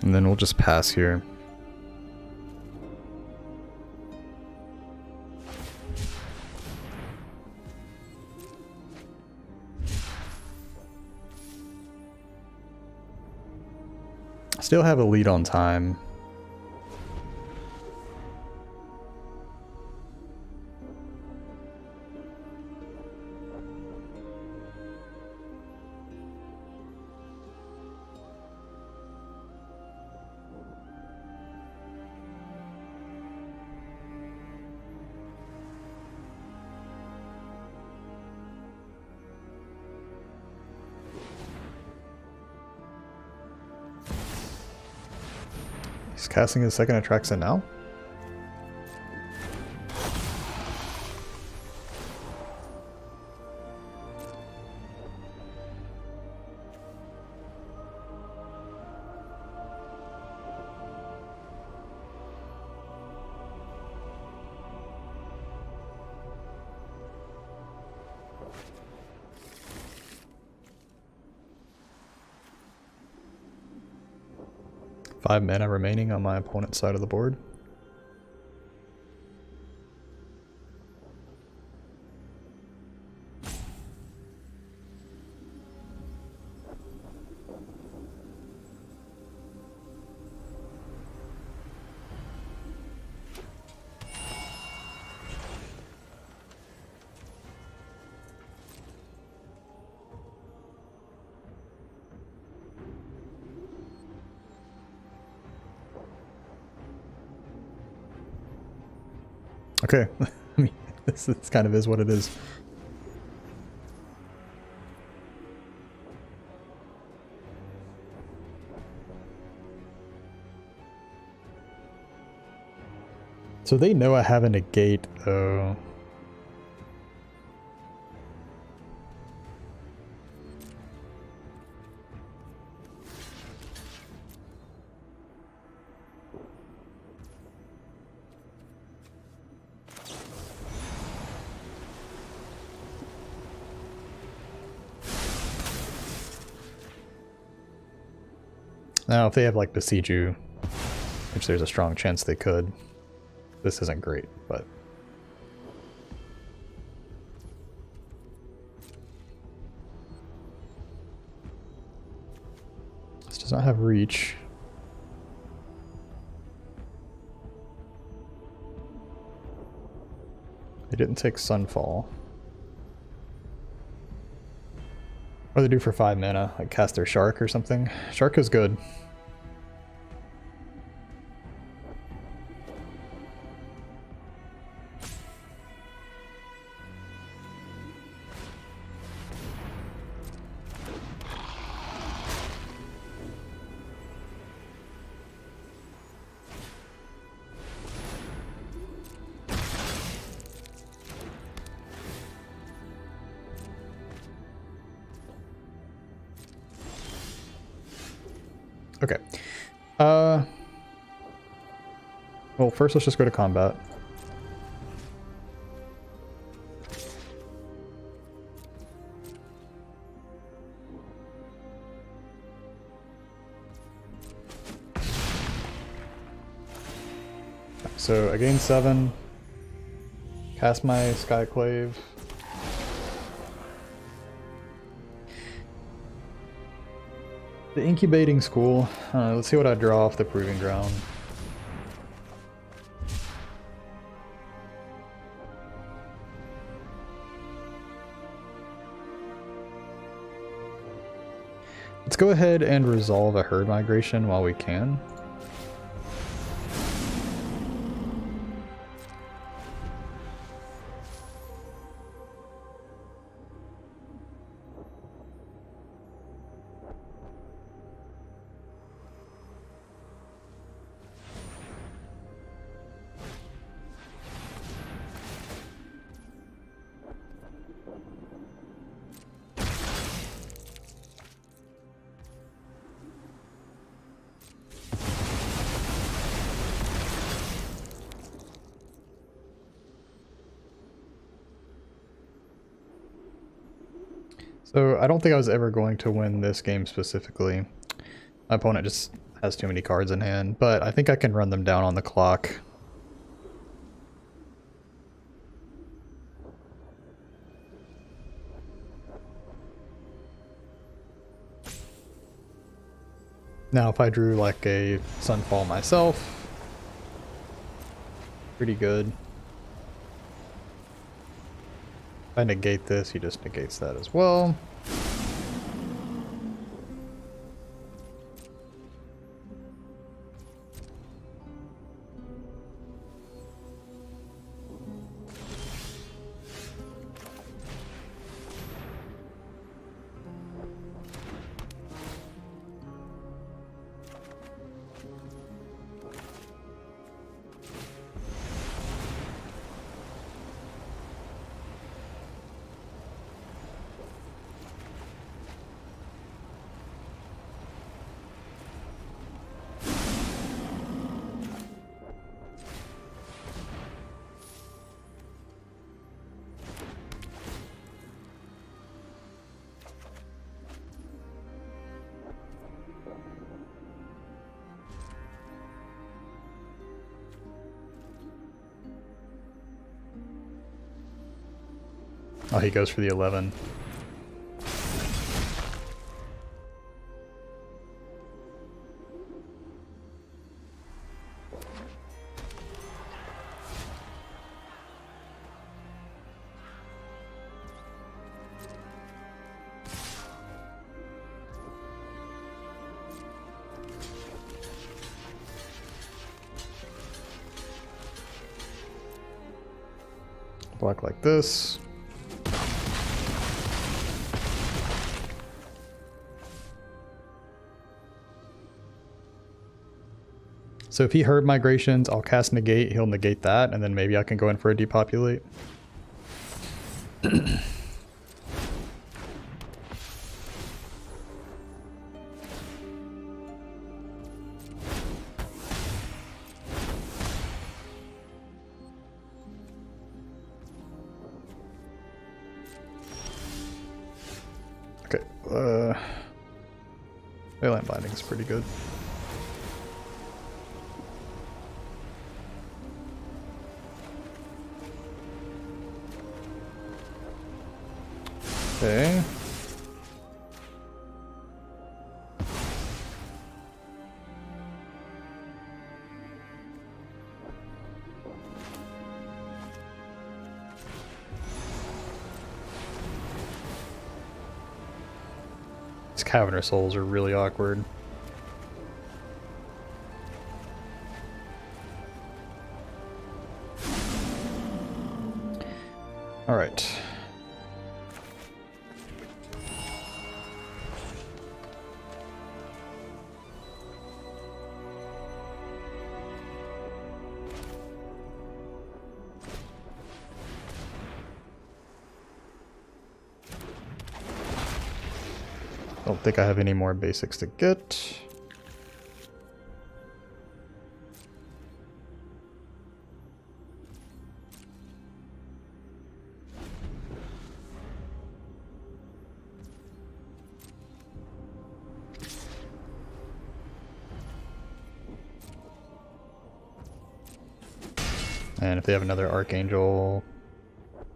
S1: And then we'll just pass here. Still have a lead on time. He's casting his second Atraxa now? 5 mana remaining on my opponent's side of the board. Okay, I mean, this kind of is what it is. So they know I have a negate, though. Now, if they have, like, Besiege, which there's a strong chance they could, this isn't great, but... This does not have reach. They didn't take Sunfall. What do they do for 5 mana? Like cast their Shark or something? Shark is good. Okay. Well, first let's just go to combat. So I gain 7. Cast my Skyclave. The Incubating School. Let's see what I draw off the Proving Ground. Let's go ahead and resolve a Herd Migration while we can. So I don't think I was ever going to win this game specifically. My opponent just has too many cards in hand, but I think I can run them down on the clock. Now if I drew like a Sunfall myself, pretty good. If I negate this, he just negates that as well. Oh, he goes for the 11. Block like this. So if he herd migrations, I'll cast negate, he'll negate that, and then maybe I can go in for a depopulate. Okay, Leyline Binding is pretty good. Okay. These Caverner Souls are really awkward. All right. Don't think I have any more basics to get. And if they have another Archangel,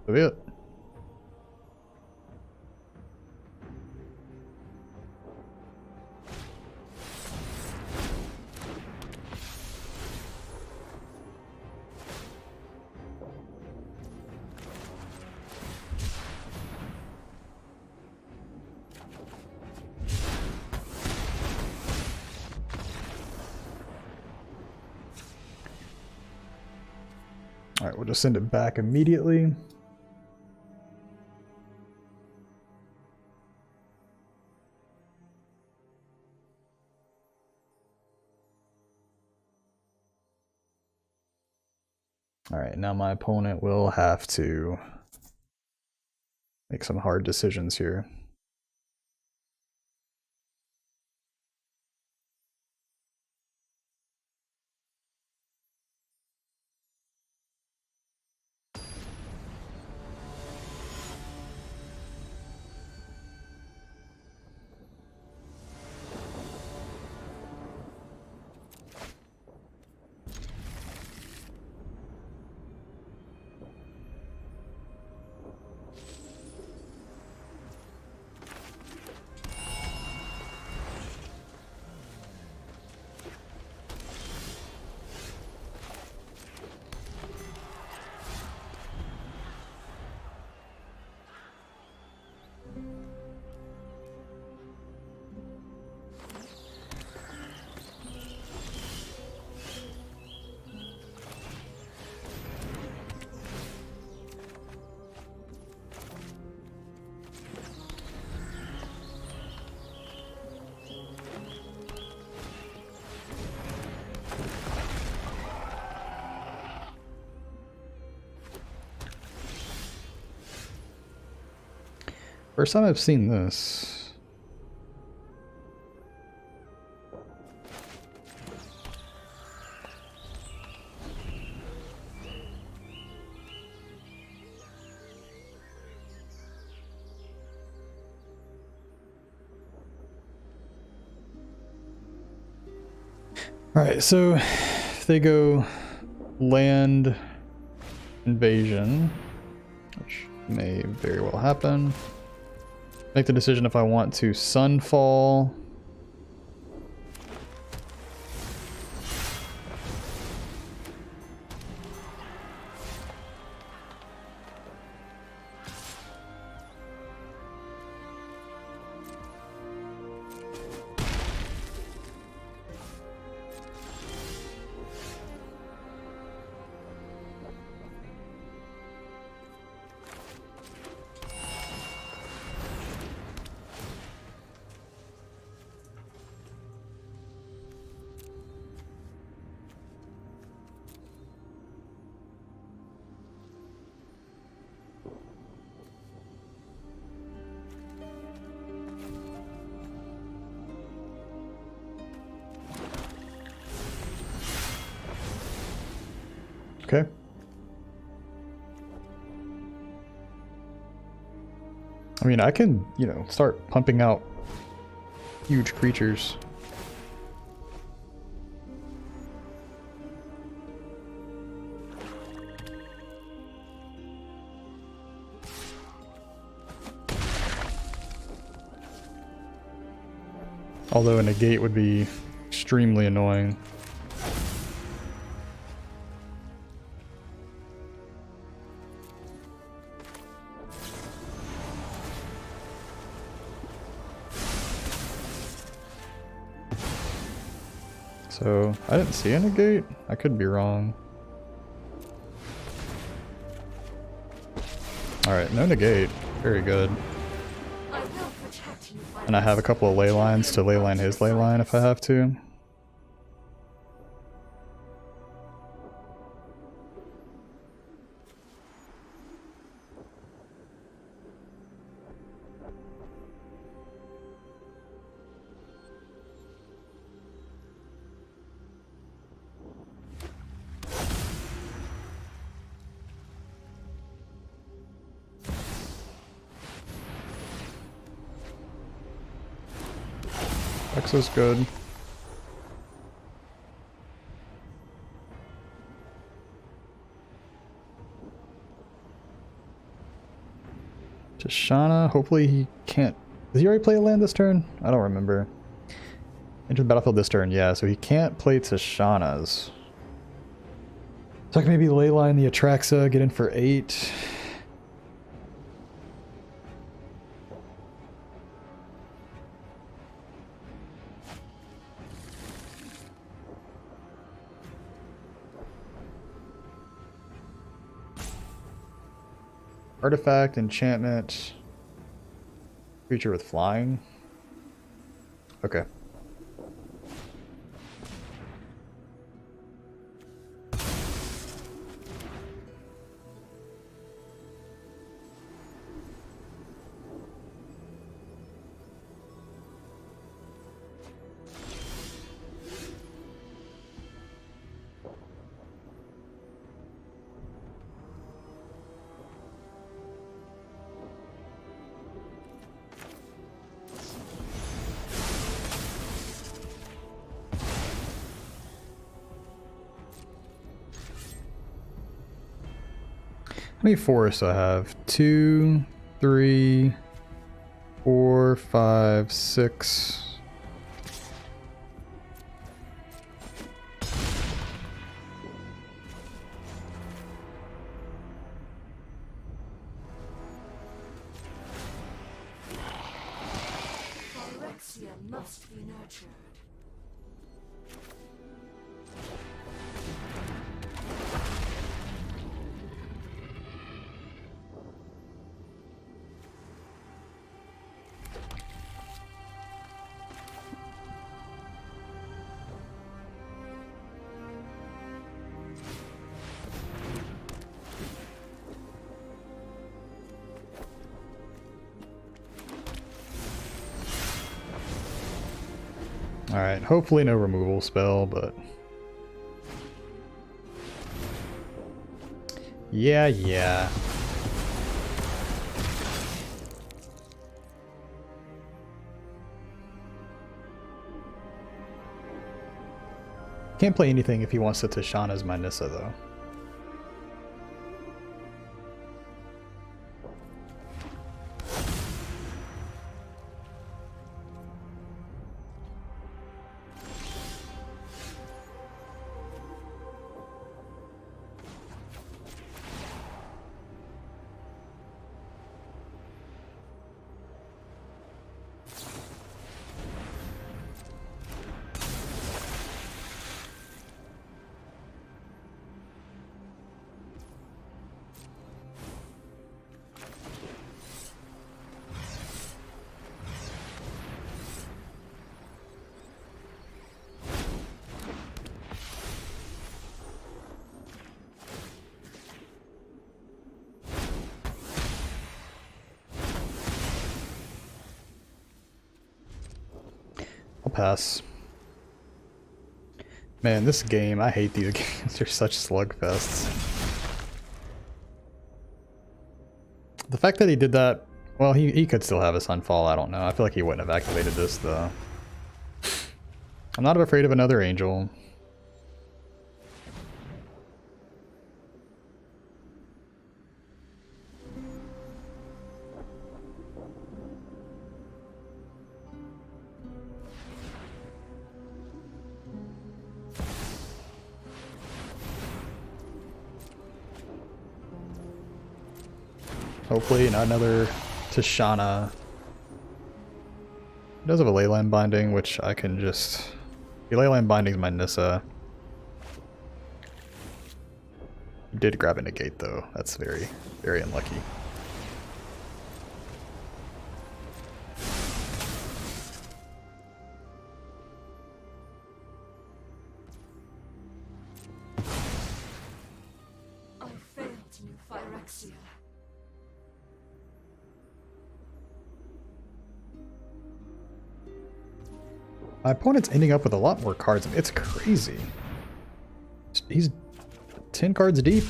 S1: that'll be it. All right, we'll just send it back immediately. All right, now my opponent will have to make some hard decisions here. First time I've seen this. All right, so if they go land invasion, which may very well happen. Make the decision if I want to Sunfall. Okay. I mean, I can, you know, start pumping out huge creatures. Although a negate would be extremely annoying. So, I didn't see a negate? I could be wrong. Alright, no negate. Very good. And I have a couple of ley lines to ley line his ley line if I have to. X is good. Tishana, hopefully he can't... Does he already play a land this turn? I don't remember. Enter the battlefield this turn, yeah, so he can't play Tishana's. So I can maybe leyline the Atraxa, get in for 8. Artifact, enchantment, creature with flying. Okay. How many forests do I have? 2, 3, 4, 5, 6.
S3: Phyrexia must be nurtured.
S1: Alright, hopefully no removal spell, but... Yeah. Can't play anything if he wants to Tishana's my Nissa, though. pass. Man, this game, I hate these games. They're such slugfests. The fact that he did that, well, he could still have a Sunfall, I don't know. I feel like he wouldn't have activated this, though. I'm not afraid of another Angel. Hopefully not another Tishana. He does have a Leyline Binding, which I can just... The Leyline Binding is my Nissa. He did grab a negate though. That's very, very unlucky.
S3: I failed you, Phyrexia.
S1: My opponent's ending up with a lot more cards. It's crazy. He's 10 cards deep.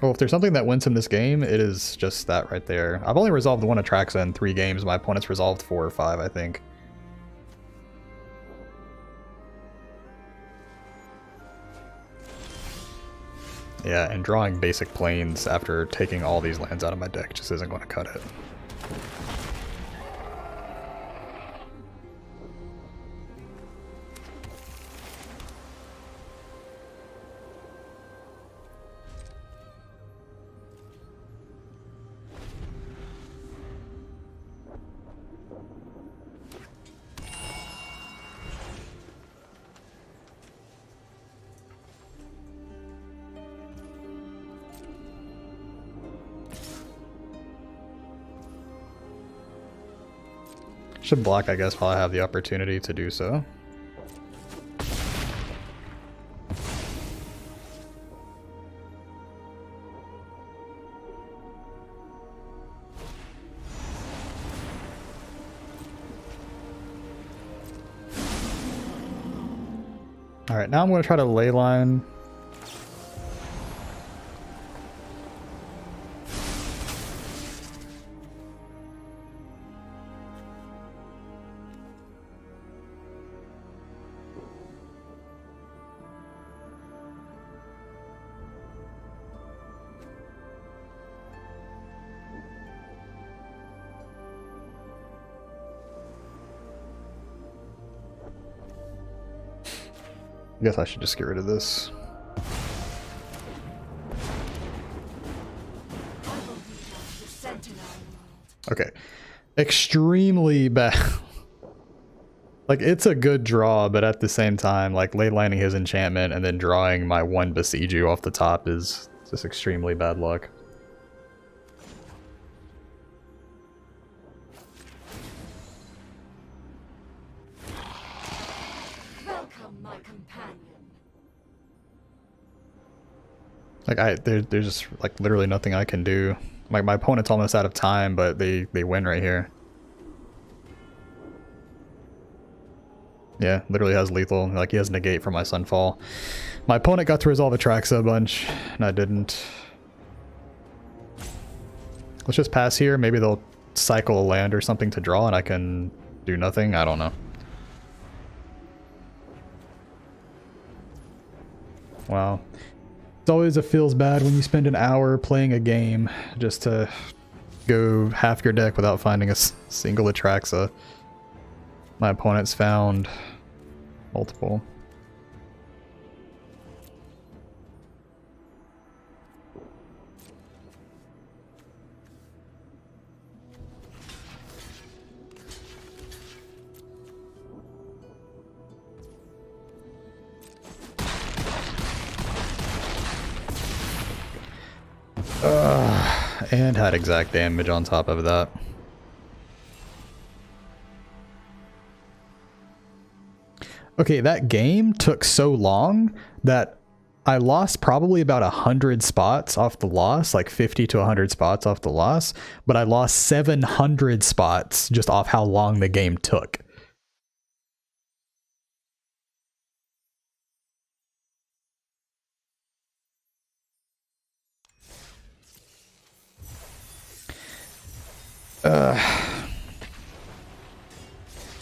S1: Oh, if there's something that wins him this game, it is just that right there. I've only resolved one Atraxa in 3 games. My opponent's resolved 4 or 5, I think. Yeah, and drawing basic planes after taking all these lands out of my deck just isn't going to cut it. Should block, I guess, while I have the opportunity to do so. Alright, now I'm going to try to Leyline. I guess I should just get rid of this. Okay. Extremely bad. Like, it's a good draw, but at the same time, like, late lining his enchantment and then drawing my 1 Besiege You off the top is just extremely bad luck. Like there's just like literally nothing I can do. Like my opponent's almost out of time, but they win right here. Yeah, literally has lethal. Like he has negate for my Sunfall. My opponent got to resolve Atraxa a bunch, and I didn't. Let's just pass here. Maybe they'll cycle a land or something to draw, and I can do nothing. I don't know. Wow. It always feels bad when you spend an hour playing a game just to go half your deck without finding a single Atraxa. My opponent's found multiple. And had exact damage on top of that. Okay, that game took so long that I lost probably about 100 spots off the loss, like 50 to 100 spots off the loss, but I lost 700 spots just off how long the game took.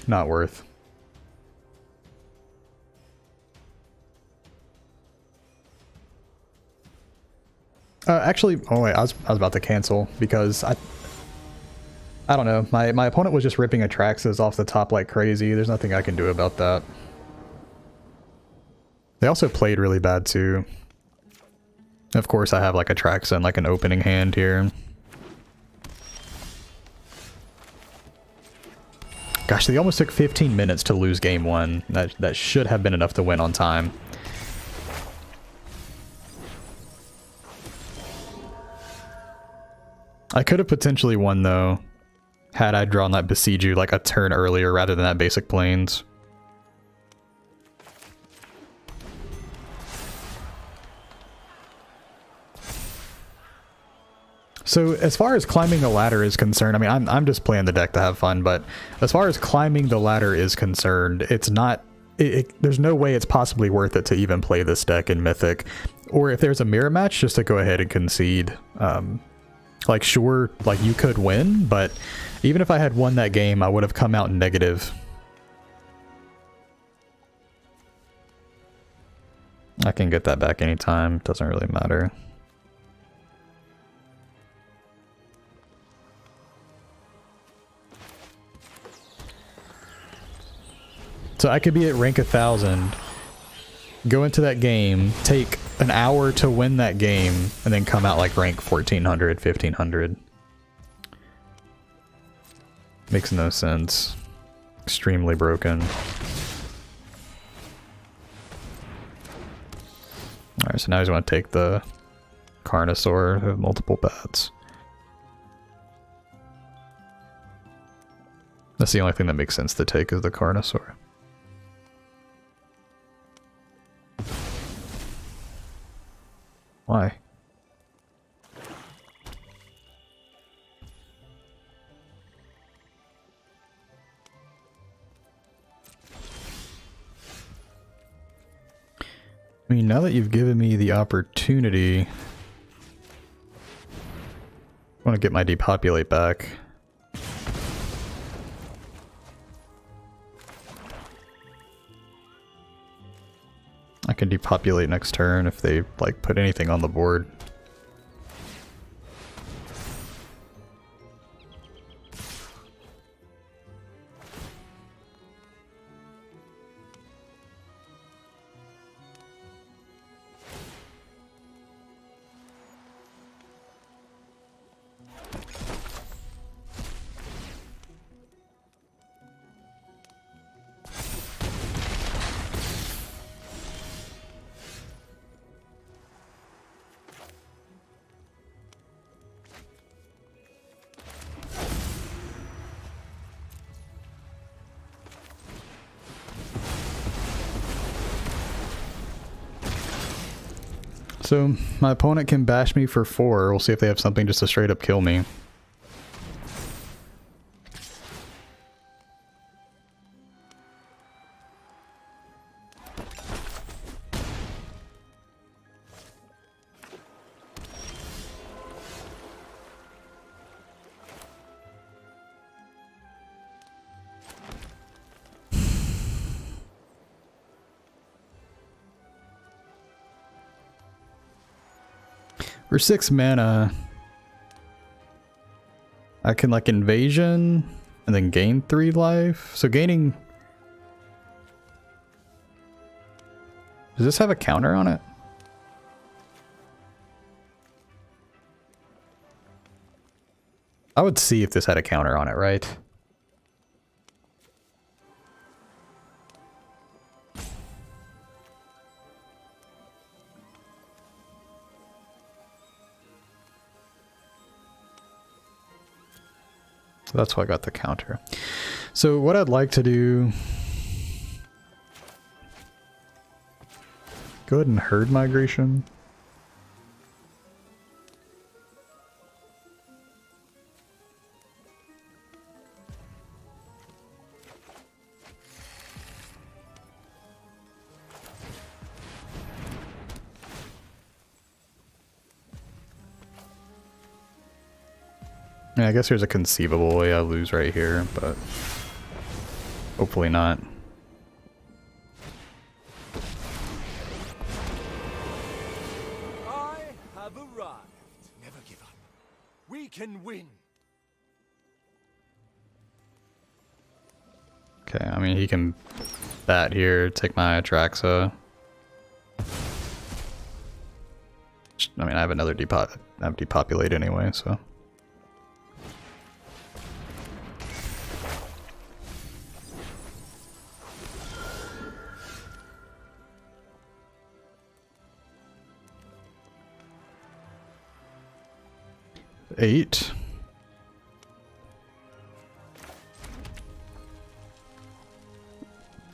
S1: Not worth. Actually, oh wait, I was about to cancel because I don't know. My opponent was just ripping Atraxas off the top like crazy. There's nothing I can do about that. They also played really bad too. Of course, I have like Atraxa and like an opening hand here. Gosh, they almost took 15 minutes to lose game one. That should have been enough to win on time. I could have potentially won though, had I drawn that Besiege You like a turn earlier rather than that basic Plains. So as far as climbing the ladder is concerned, I mean, I'm just playing the deck to have fun, but as far as climbing the ladder is concerned, it's not, there's no way it's possibly worth it to even play this deck in Mythic. Or if there's a mirror match, just to go ahead and concede. Like, sure, like you could win, but even if I had won that game, I would have come out negative. I can get that back anytime, doesn't really matter. So I could be at rank 1000, go into that game, take an hour to win that game, and then come out like rank 1400, 1500. Makes no sense. Extremely broken. Alright, so now he's going to take the Carnosaur with multiple bats. That's the only thing that makes sense to take is the Carnosaur. Why? I mean, now that you've given me the opportunity, I want to get my depopulate back. I can depopulate next turn if they like put anything on the board. So my opponent can bash me for 4. We'll see if they have something just to straight up kill me. For 6 mana, I can like invasion and then gain 3 life. So gaining... Does this have a counter on it? I would see if this had a counter on it, right? That's why I got the counter. So what I'd like to do... go ahead and herd migration. Yeah, I guess there's a conceivable way I lose right here, but hopefully not.
S4: I have arrived. Never give up. We can win.
S1: Okay, I mean, he can bat here, take my Atraxa. I mean, I have another depopulate anyway, so. Eight.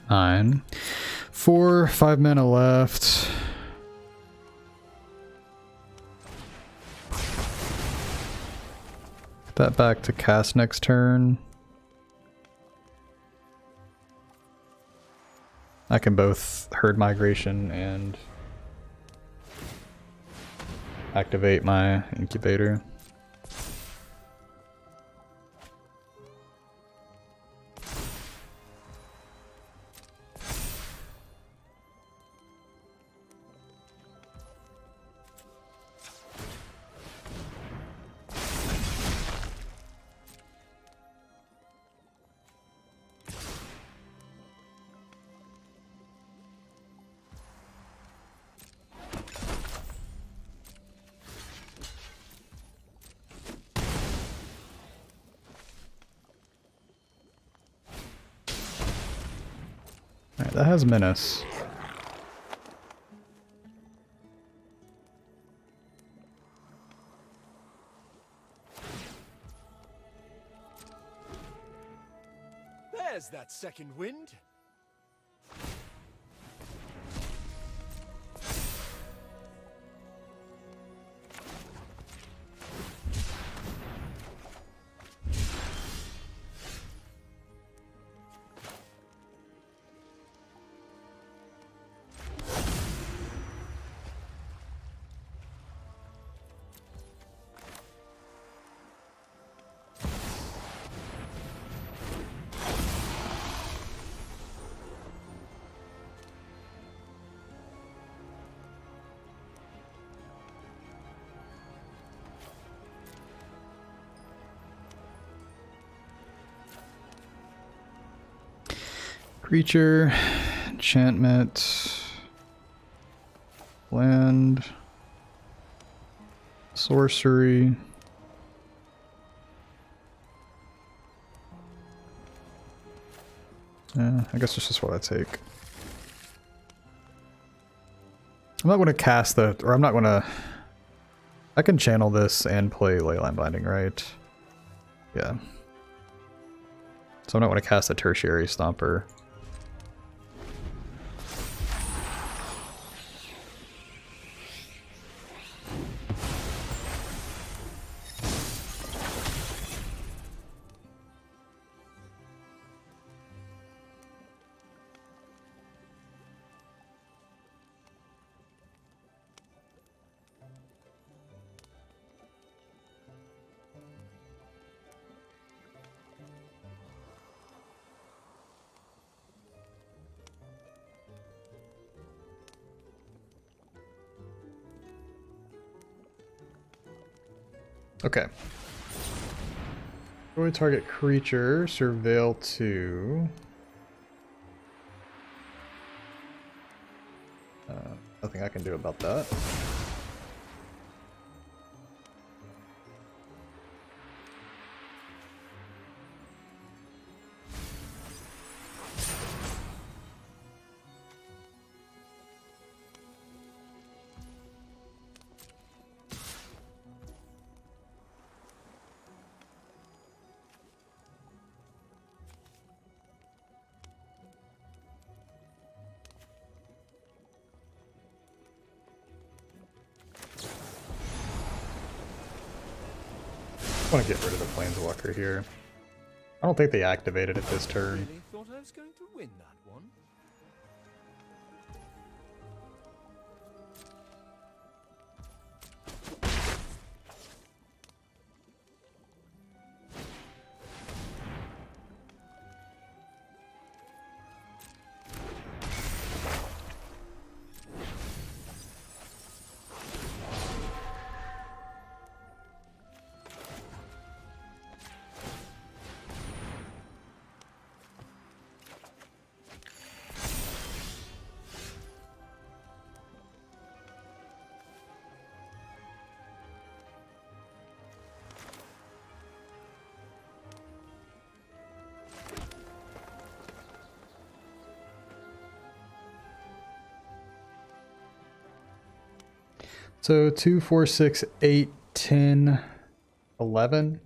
S1: Nine. 4, 5 mana left. Put that back to cast next turn. I can both herd migration and activate my incubator. Alright, that has menace.
S4: There's that second wind.
S1: Creature, enchantment, land, sorcery. Yeah, I guess it's just what I take. I'm not going to cast the, or I'm not going to, I can channel this and play Leyline Binding, right? Yeah. So I'm not going to cast a Tertiary Stomper. Okay. Destroy target creature, surveil 2. Nothing I can do about that. I want to get rid of the Planeswalker here. I don't think they activated it this turn.
S4: Really thought I was going to win that one.
S1: So 2, 4, 6, 8, 10, 11.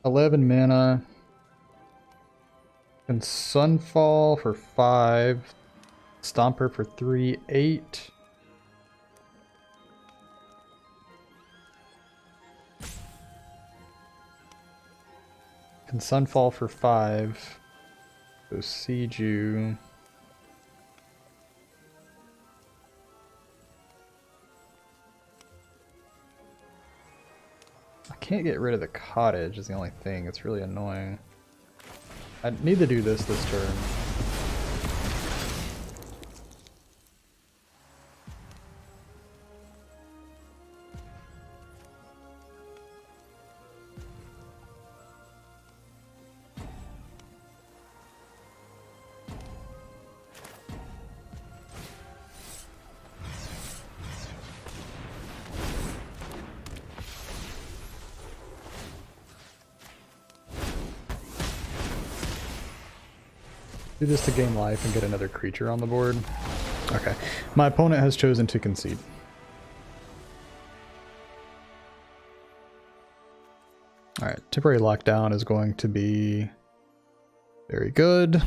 S1: 11 mana. And Sunfall for 5. Stomper for 3, 8. And Sunfall for 5. So Siege. I can't get rid of the cottage is the only thing. It's really annoying. I need to do this turn. Do this to gain life and get another creature on the board. Okay. My opponent has chosen to concede. Alright, temporary lockdown is going to be very good.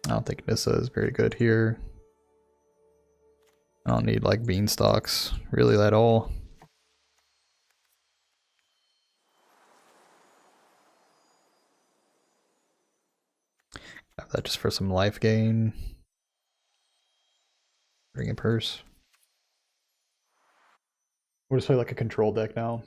S1: I don't think Nissa is very good here. I don't need like beanstalks really at all. Have that just for some life gain. Bring a purse. We'll just play like a control deck now.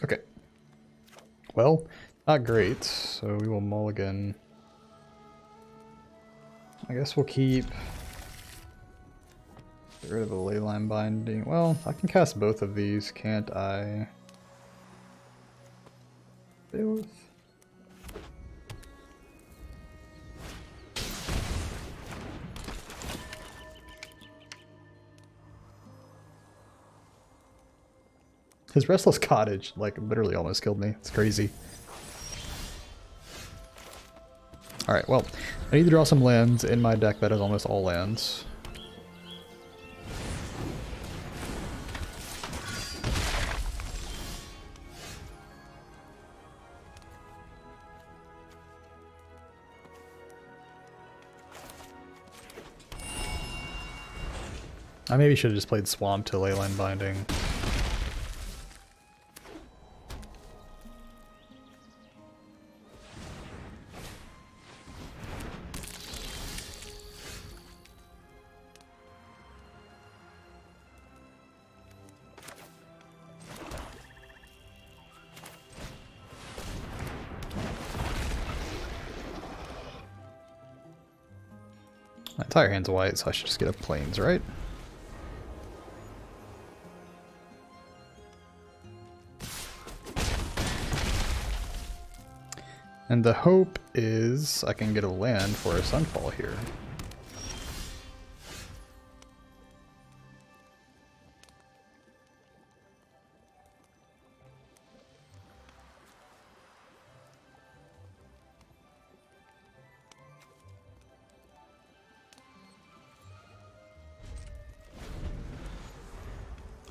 S1: Okay. Well, not great, so we will mulligan. I guess we'll keep. Get rid of a Leyline Binding. Well, I can cast both of these, can't I? Both. His Restless Cottage, like, literally almost killed me. It's crazy. Alright, well, I need to draw some lands in my deck that is almost all lands. I maybe should have just played Swamp to Leyline Binding. My entire hand's white, so I should just get a Plains, right? And the hope is I can get a land for a Sunfall here.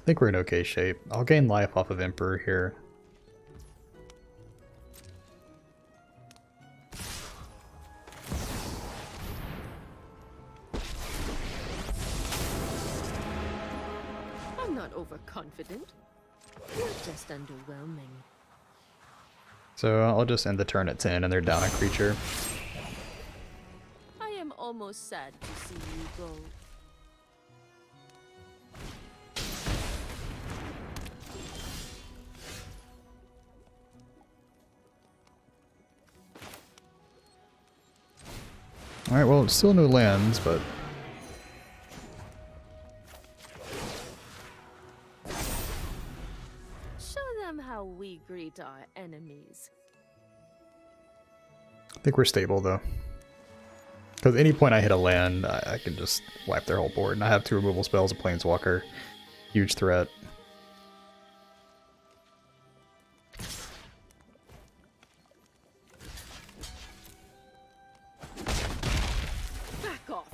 S1: think we're in okay shape. I'll gain life off of Emperor here.
S5: I'm not overconfident. You're just underwhelming.
S1: So I'll just end the turn at 10 and they're down a creature.
S5: I am almost sad to see you go.
S1: Alright, well, still no lands, but...
S5: Show them how we greet our enemies.
S1: I think we're stable, though. Because at any point I hit a land, I can just wipe their whole board. And I have 2 removal spells, a Planeswalker. Huge threat.
S5: Back off.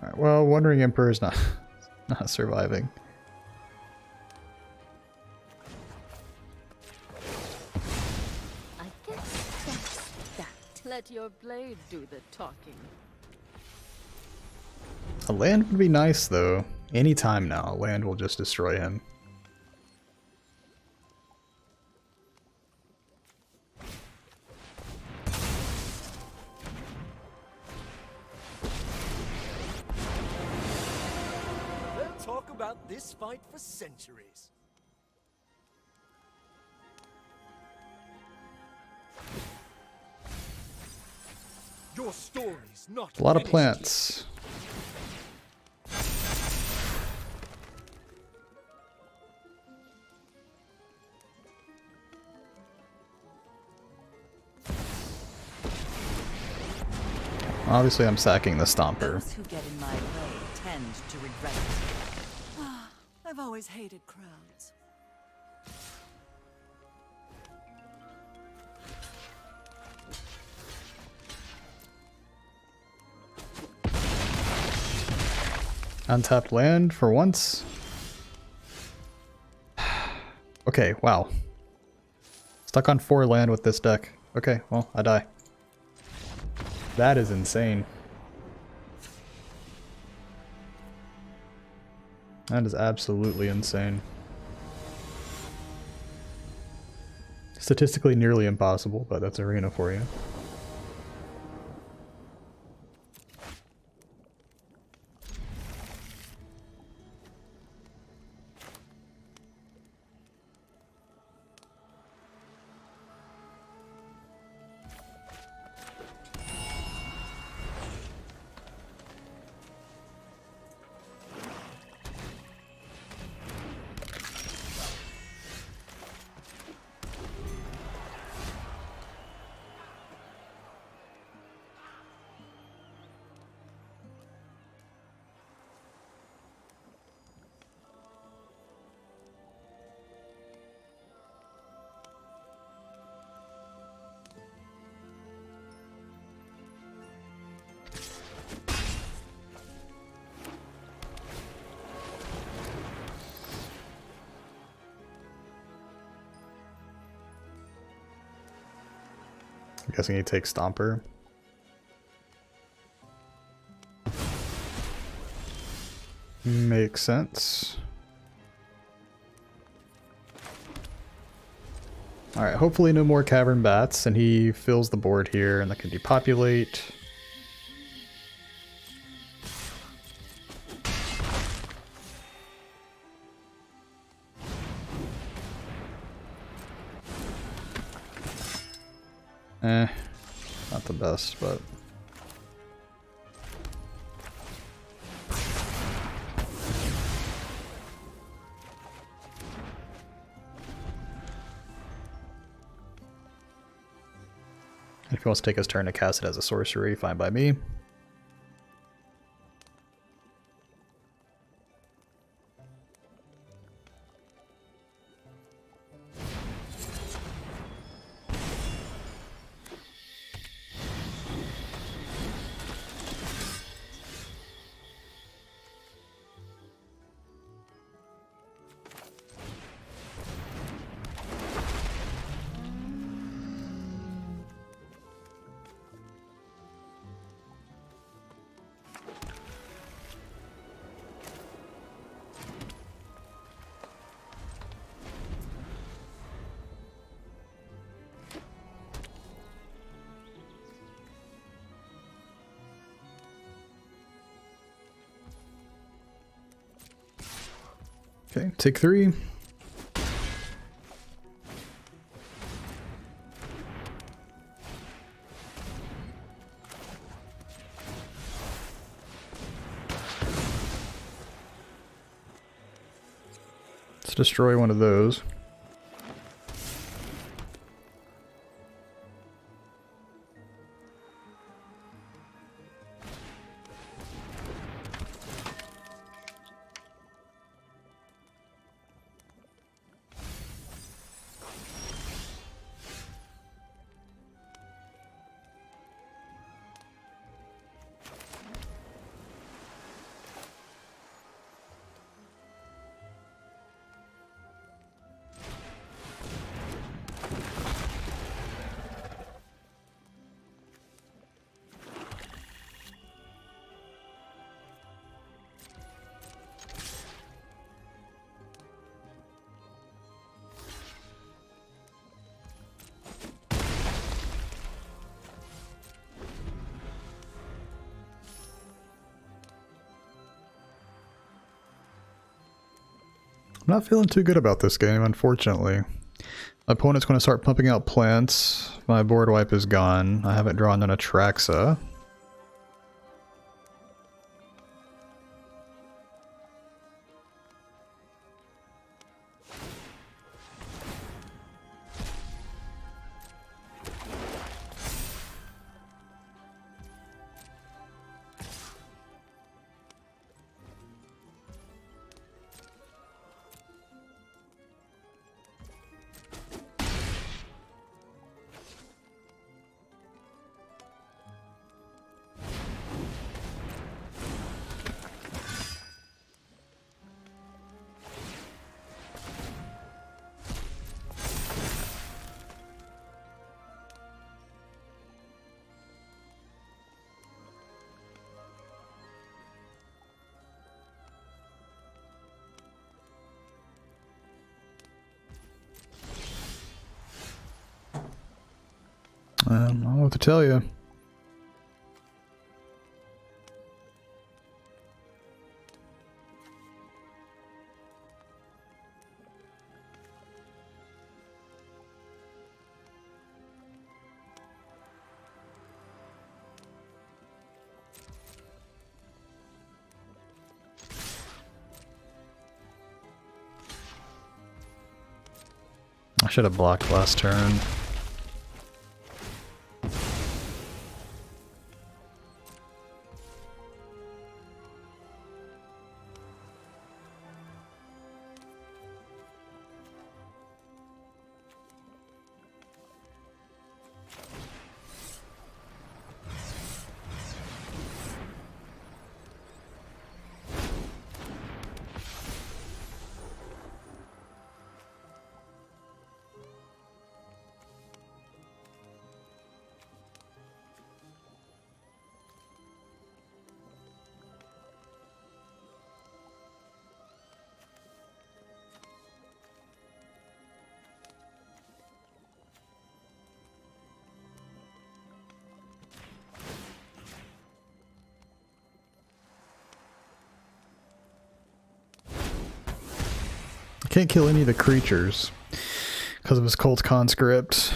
S1: Alright, well, Wandering Emperor is not, not surviving.
S5: I guess that's that. Let your blade do the talking.
S1: A land would be nice, though. Anytime now, a land will just destroy him.
S4: They'll talk about this fight for centuries. Your story's not
S1: A lot of
S4: finished
S1: plants. Obviously, I'm sacking the Stomper.
S3: Those who get in my way tend to regret it. I've always hated crowds.
S1: Untapped land for once. Okay, wow. Stuck on 4 land with this deck. Okay, well, I die. That is insane. That is absolutely insane. Statistically nearly impossible, but that's Arena for you. I'm guessing he takes Stomper. Makes sense. Alright, hopefully no more Cavern Bats, and he fills the board here, and that can depopulate. Not the best, but... If he wants to take his turn to cast it as a sorcery, fine by me. Okay, take 3. Let's destroy one of those. I'm not feeling too good about this game, unfortunately. My opponent's going to start pumping out plants. My board wipe is gone. I haven't drawn an Atraxa. I don't know what to tell you. I should have blocked last turn. Can't kill any of the creatures because of his cult conscript.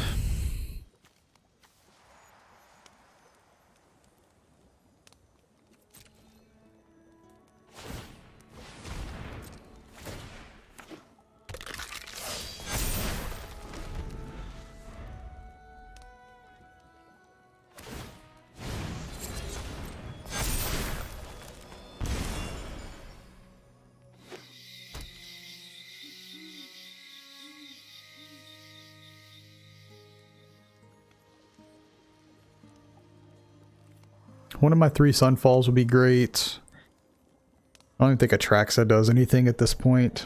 S1: One of my 3 Sunfalls would be great. I don't even think Atraxa does anything at this point.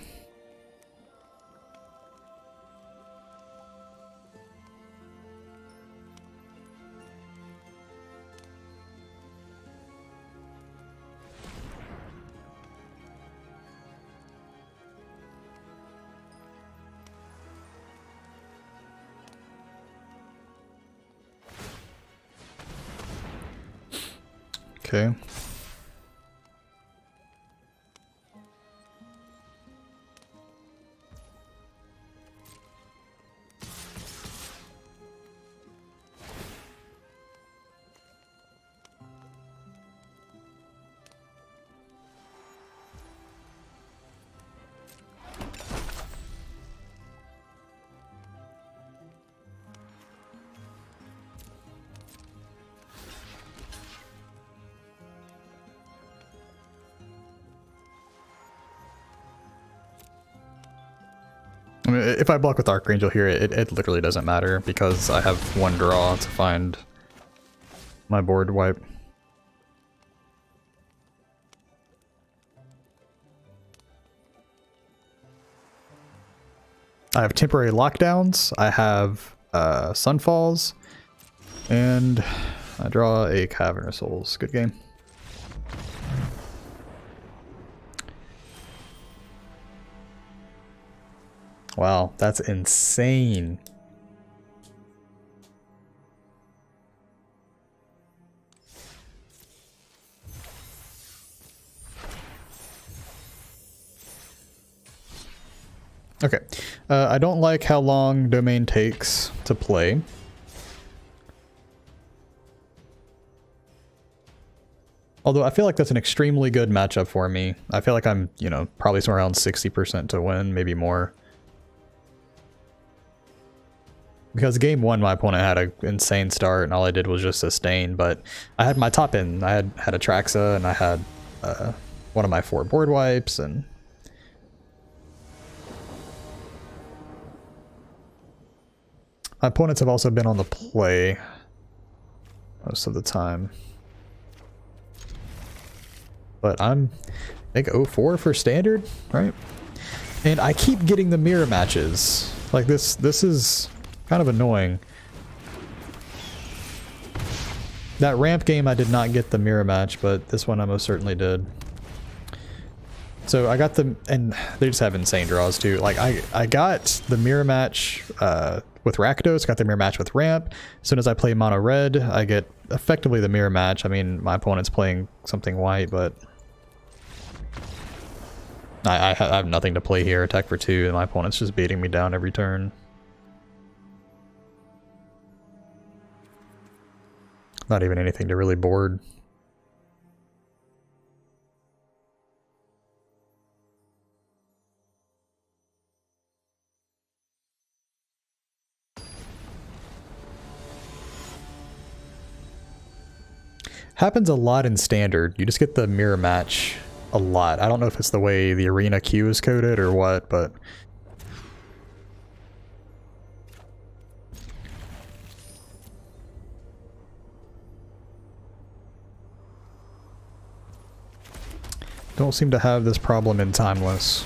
S1: Okay. if I block with Archangel here, it literally doesn't matter because I have one draw to find my board wipe. I have temporary lockdowns, I have Sunfalls, and I draw a Cavern of Souls. Good game. Wow, that's insane. Okay, I don't like how long Domain takes to play. Although I feel like that's an extremely good matchup for me. I feel like I'm, you know, probably somewhere around 60% to win, maybe more. Because game one, my opponent had an insane start, and all I did was just sustain. But I had my top end. I had Atraxa, and I had one of my 4 board wipes, and my opponents have also been on the play most of the time. But I'm, I think 0-4 for standard, right? And I keep getting the mirror matches. Like this is kind of annoying. That ramp game I did not get the mirror match, but this one I most certainly did. So I got the, and they just have insane draws too. Like I got the mirror match with Rakdos, got the mirror match with ramp. As soon as I play mono red, I get effectively the mirror match. I mean, my opponent's playing something white, but I have nothing to play here. Attack for 2, and my opponent's just beating me down every turn. Not even anything to really board. Happens a lot in standard. You just get the mirror match a lot. I don't know if it's the way the arena queue is coded or what, but don't seem to have this problem in Timeless.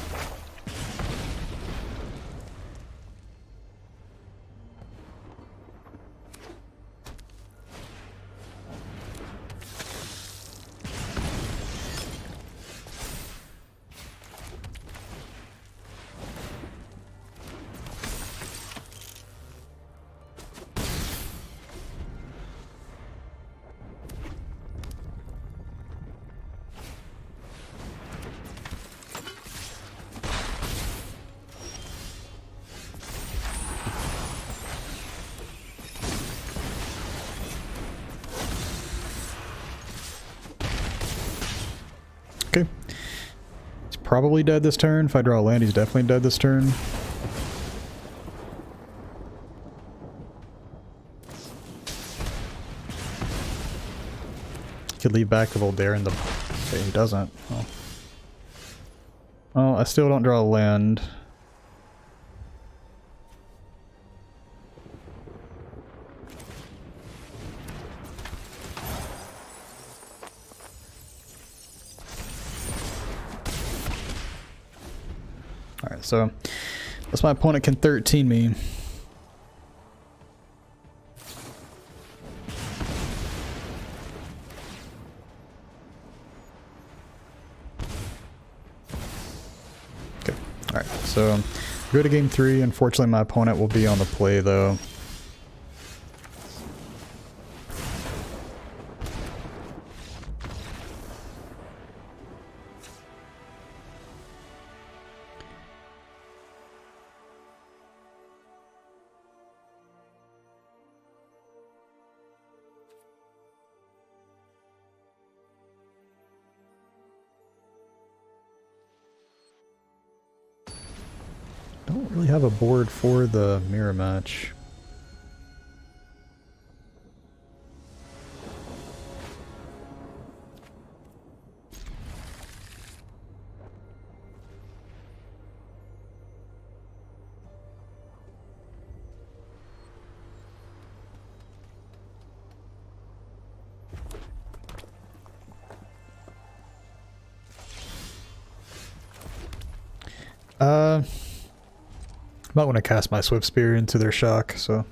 S1: Okay. He's probably dead this turn. If I draw a land, he's definitely dead this turn. Could leave back the Voldaire in the... Okay, he doesn't. Oh. Oh, I still don't draw a land. Alright, so that's my opponent can 13 me. Okay, alright, so go to game 3. Unfortunately, my opponent will be on the play though. Don't really have a board for the mirror match. Might want to cast my Swift Spear into their shock, so.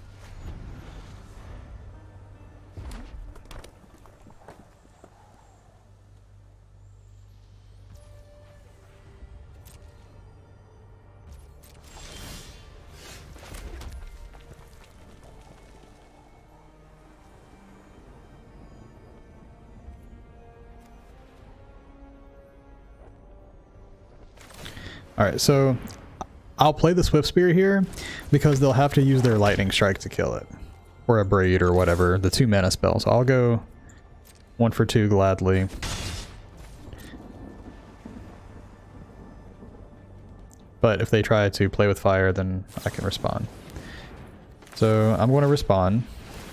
S1: Alright, so I'll play the Swift Spear here because they'll have to use their Lightning Strike to kill it. Or a Braid or whatever, the 2 mana spells. I'll go 1 for 2 gladly. But if they try to play with fire, then I can respond. So I'm going to respond,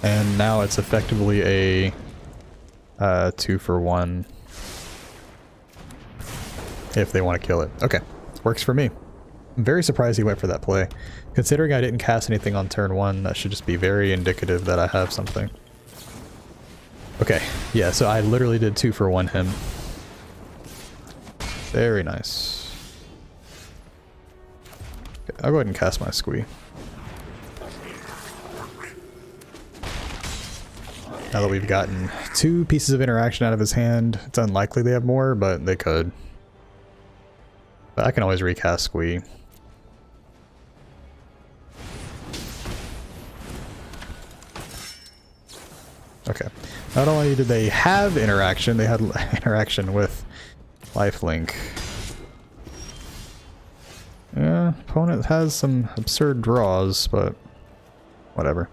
S1: and now it's effectively a 2 for 1 if they want to kill it. Okay. Works for me. I'm very surprised he went for that play. Considering I didn't cast anything on turn 1, that should just be very indicative that I have something. Okay, yeah, so I literally did 2 for 1 him. Very nice. Okay, I'll go ahead and cast my Squee. Now that we've gotten 2 pieces of interaction out of his hand, it's unlikely they have more, but they could. But I can always recast Squee. Okay. Not only did they have interaction, they had interaction with lifelink. Yeah, opponent has some absurd draws, but whatever.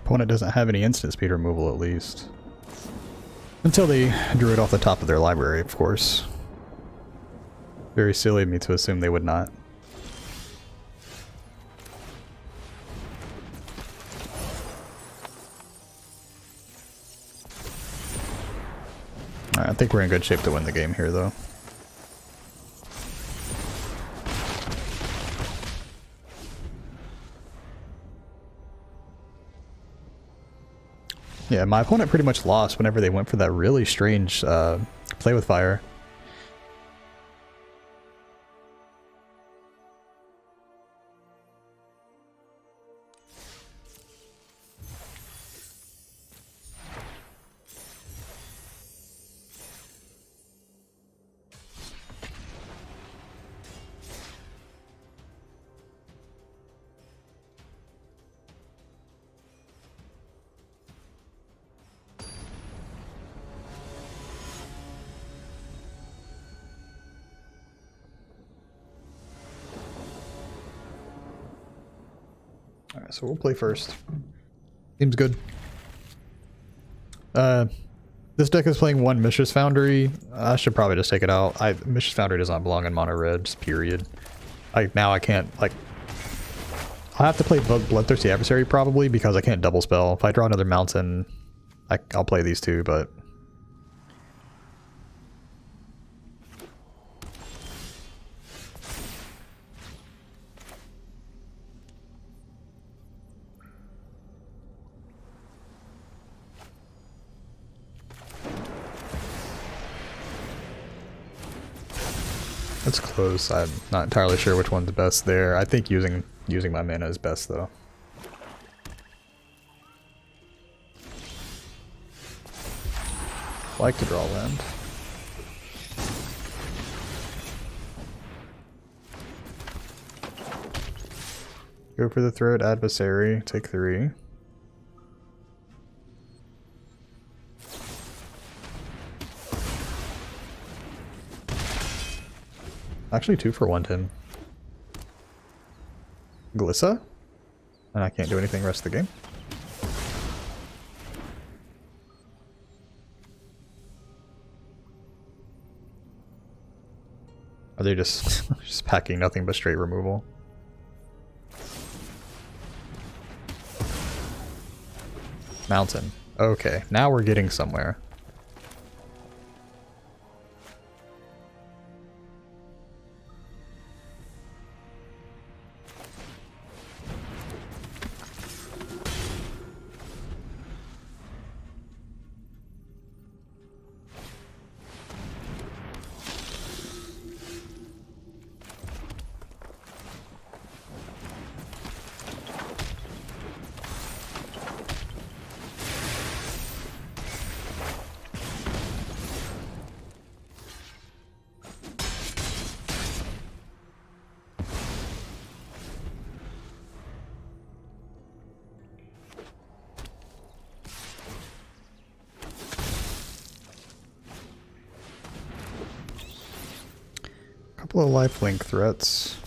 S1: Opponent doesn't have any instant speed removal, at least. Until they drew it off the top of their library, of course. Very silly of me to assume they would not. Alright, I think we're in good shape to win the game here, though. Yeah, my opponent pretty much lost whenever they went for that really strange play with fire. Alright, so we'll play first. Seems good. This deck is playing 1 Mistress Foundry. I should probably just take it out. Mistress Foundry does not belong in mono red, just period. Now I can't, I'll have to play Bloodthirsty Adversary probably because I can't double spell. If I draw another mountain, I'll play these 2, but... It's close. I'm not entirely sure which one's best there. I think using my mana is best, though. Like to draw land. Go for the Threat Adversary. Take 3. Actually 2 for 1, Tim. Glissa? And I can't do anything the rest of the game. Are they just just packing nothing but straight removal? Mountain. Okay, now we're getting somewhere. Couple of lifelink threats.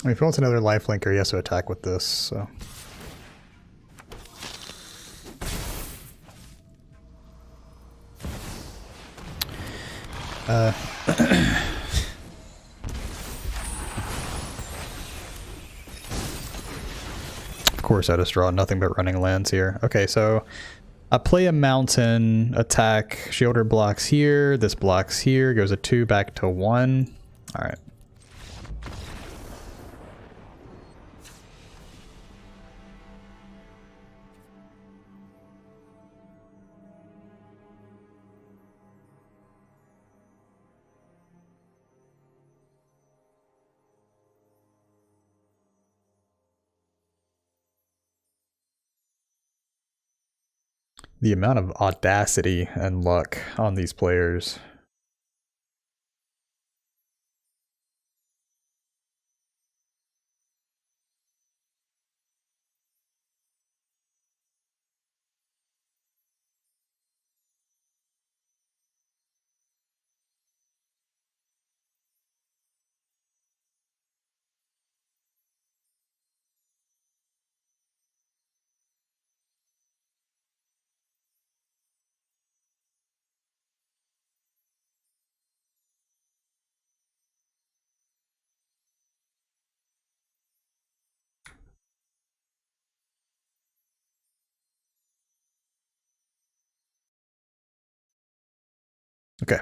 S1: I mean, if he wants another lifelinker, he has to attack with this, so. Of course I just draw nothing but running lands here. Okay, so I play a mountain, attack, shielder blocks here, this blocks here, goes a 2 back to 1. Alright. The amount of audacity and luck on these players. Okay,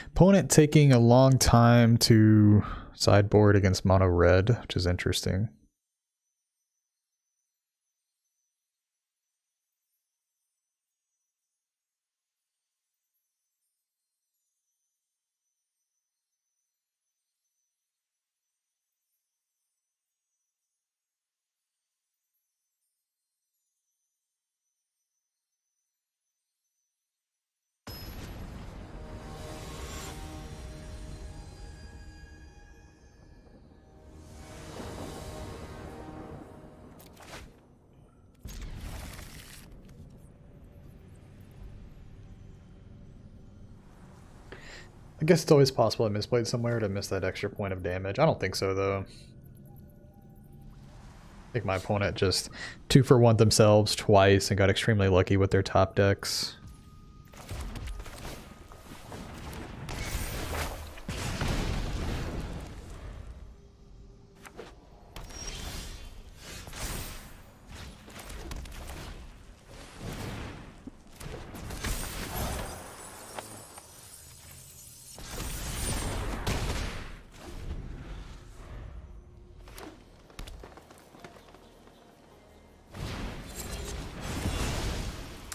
S1: opponent taking a long time to sideboard against mono red, which is interesting. I guess it's always possible I misplayed somewhere to miss that extra point of damage. I don't think so, though. I think my opponent just 2-for-1 themselves twice and got extremely lucky with their top decks.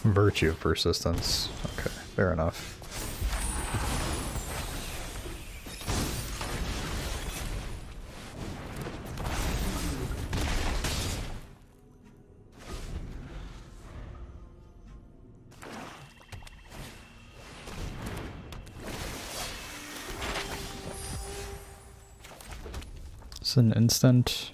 S1: Virtue of persistence. Okay, fair enough. It's an instant.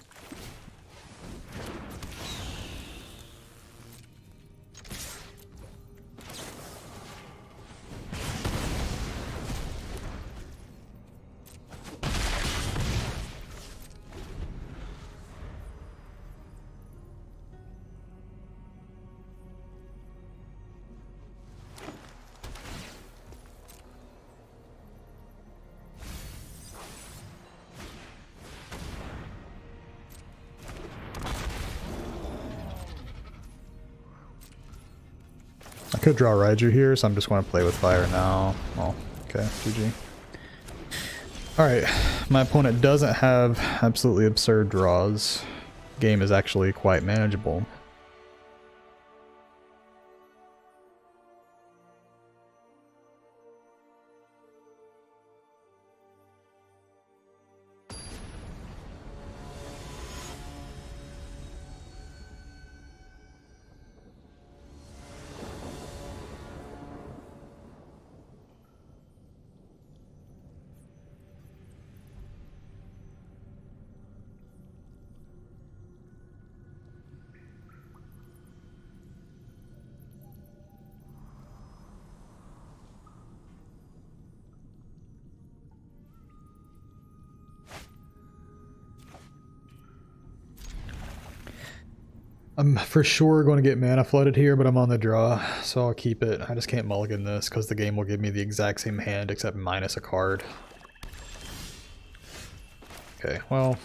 S1: I could draw Raiju here, so I'm just going to play with fire now. Oh, okay, GG. Alright, my opponent doesn't have absolutely absurd draws. Game is actually quite manageable. I'm for sure going to get mana flooded here, but I'm on the draw, so I'll keep it. I just can't mulligan this because the game will give me the exact same hand except minus a card. Okay, well,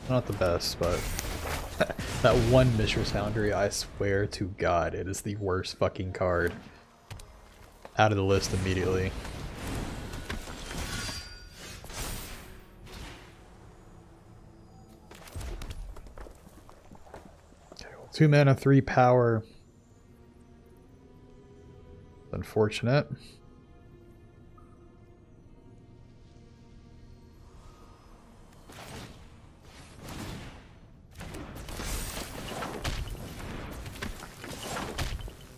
S1: not the best, but that one Mishra's Foundry, I swear to God, it is the worst fucking card. Out of the list immediately. Okay, well, 2 mana, 3 power. Unfortunate.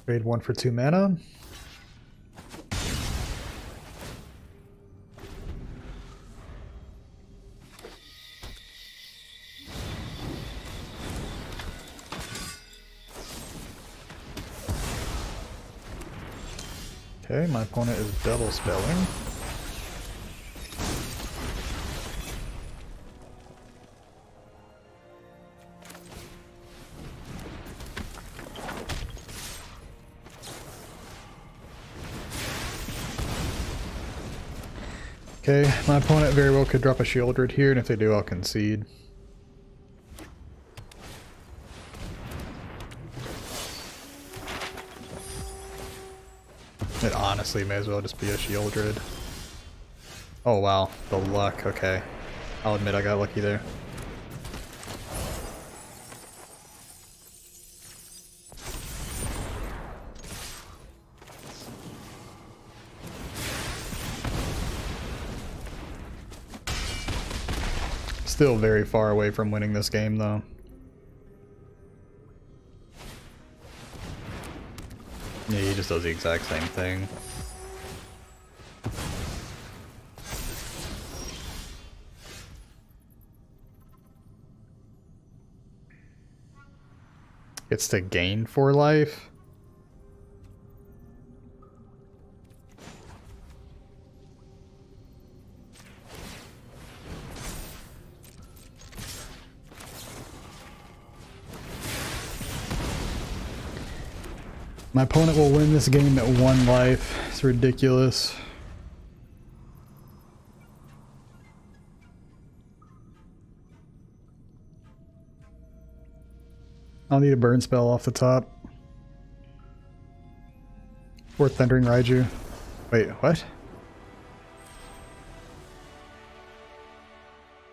S1: Trade 1 for 2 mana. Okay, my opponent is double spelling. Okay, my opponent very well could drop a Shieldred here, and if they do, I'll concede. It honestly may as well just be a Shieldred. Oh wow, the luck, okay. I'll admit I got lucky there. Still very far away from winning this game though. Yeah, he just does the exact same thing. It's to gain 4 life. My opponent will win this game at 1 life. It's ridiculous. I'll need a burn spell off the top. Or Thundering Raiju. Wait, what?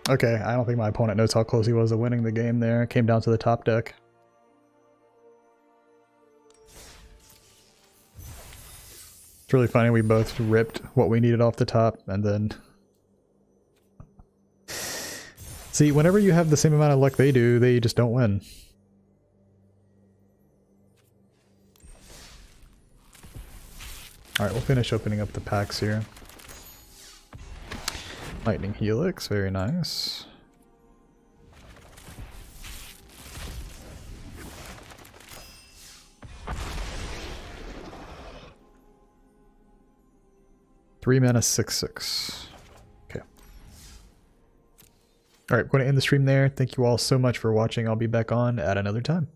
S1: Okay, I don't think my opponent knows how close he was to winning the game there. It came down to the top deck. It's really funny, we both ripped what we needed off the top, and then... See, whenever you have the same amount of luck they do, they just don't win. Alright, we'll finish opening up the packs here. Lightning Helix, very nice. Three mana, 6/6. Okay. All right, I'm going to end the stream there. Thank you all so much for watching. I'll be back on at another time.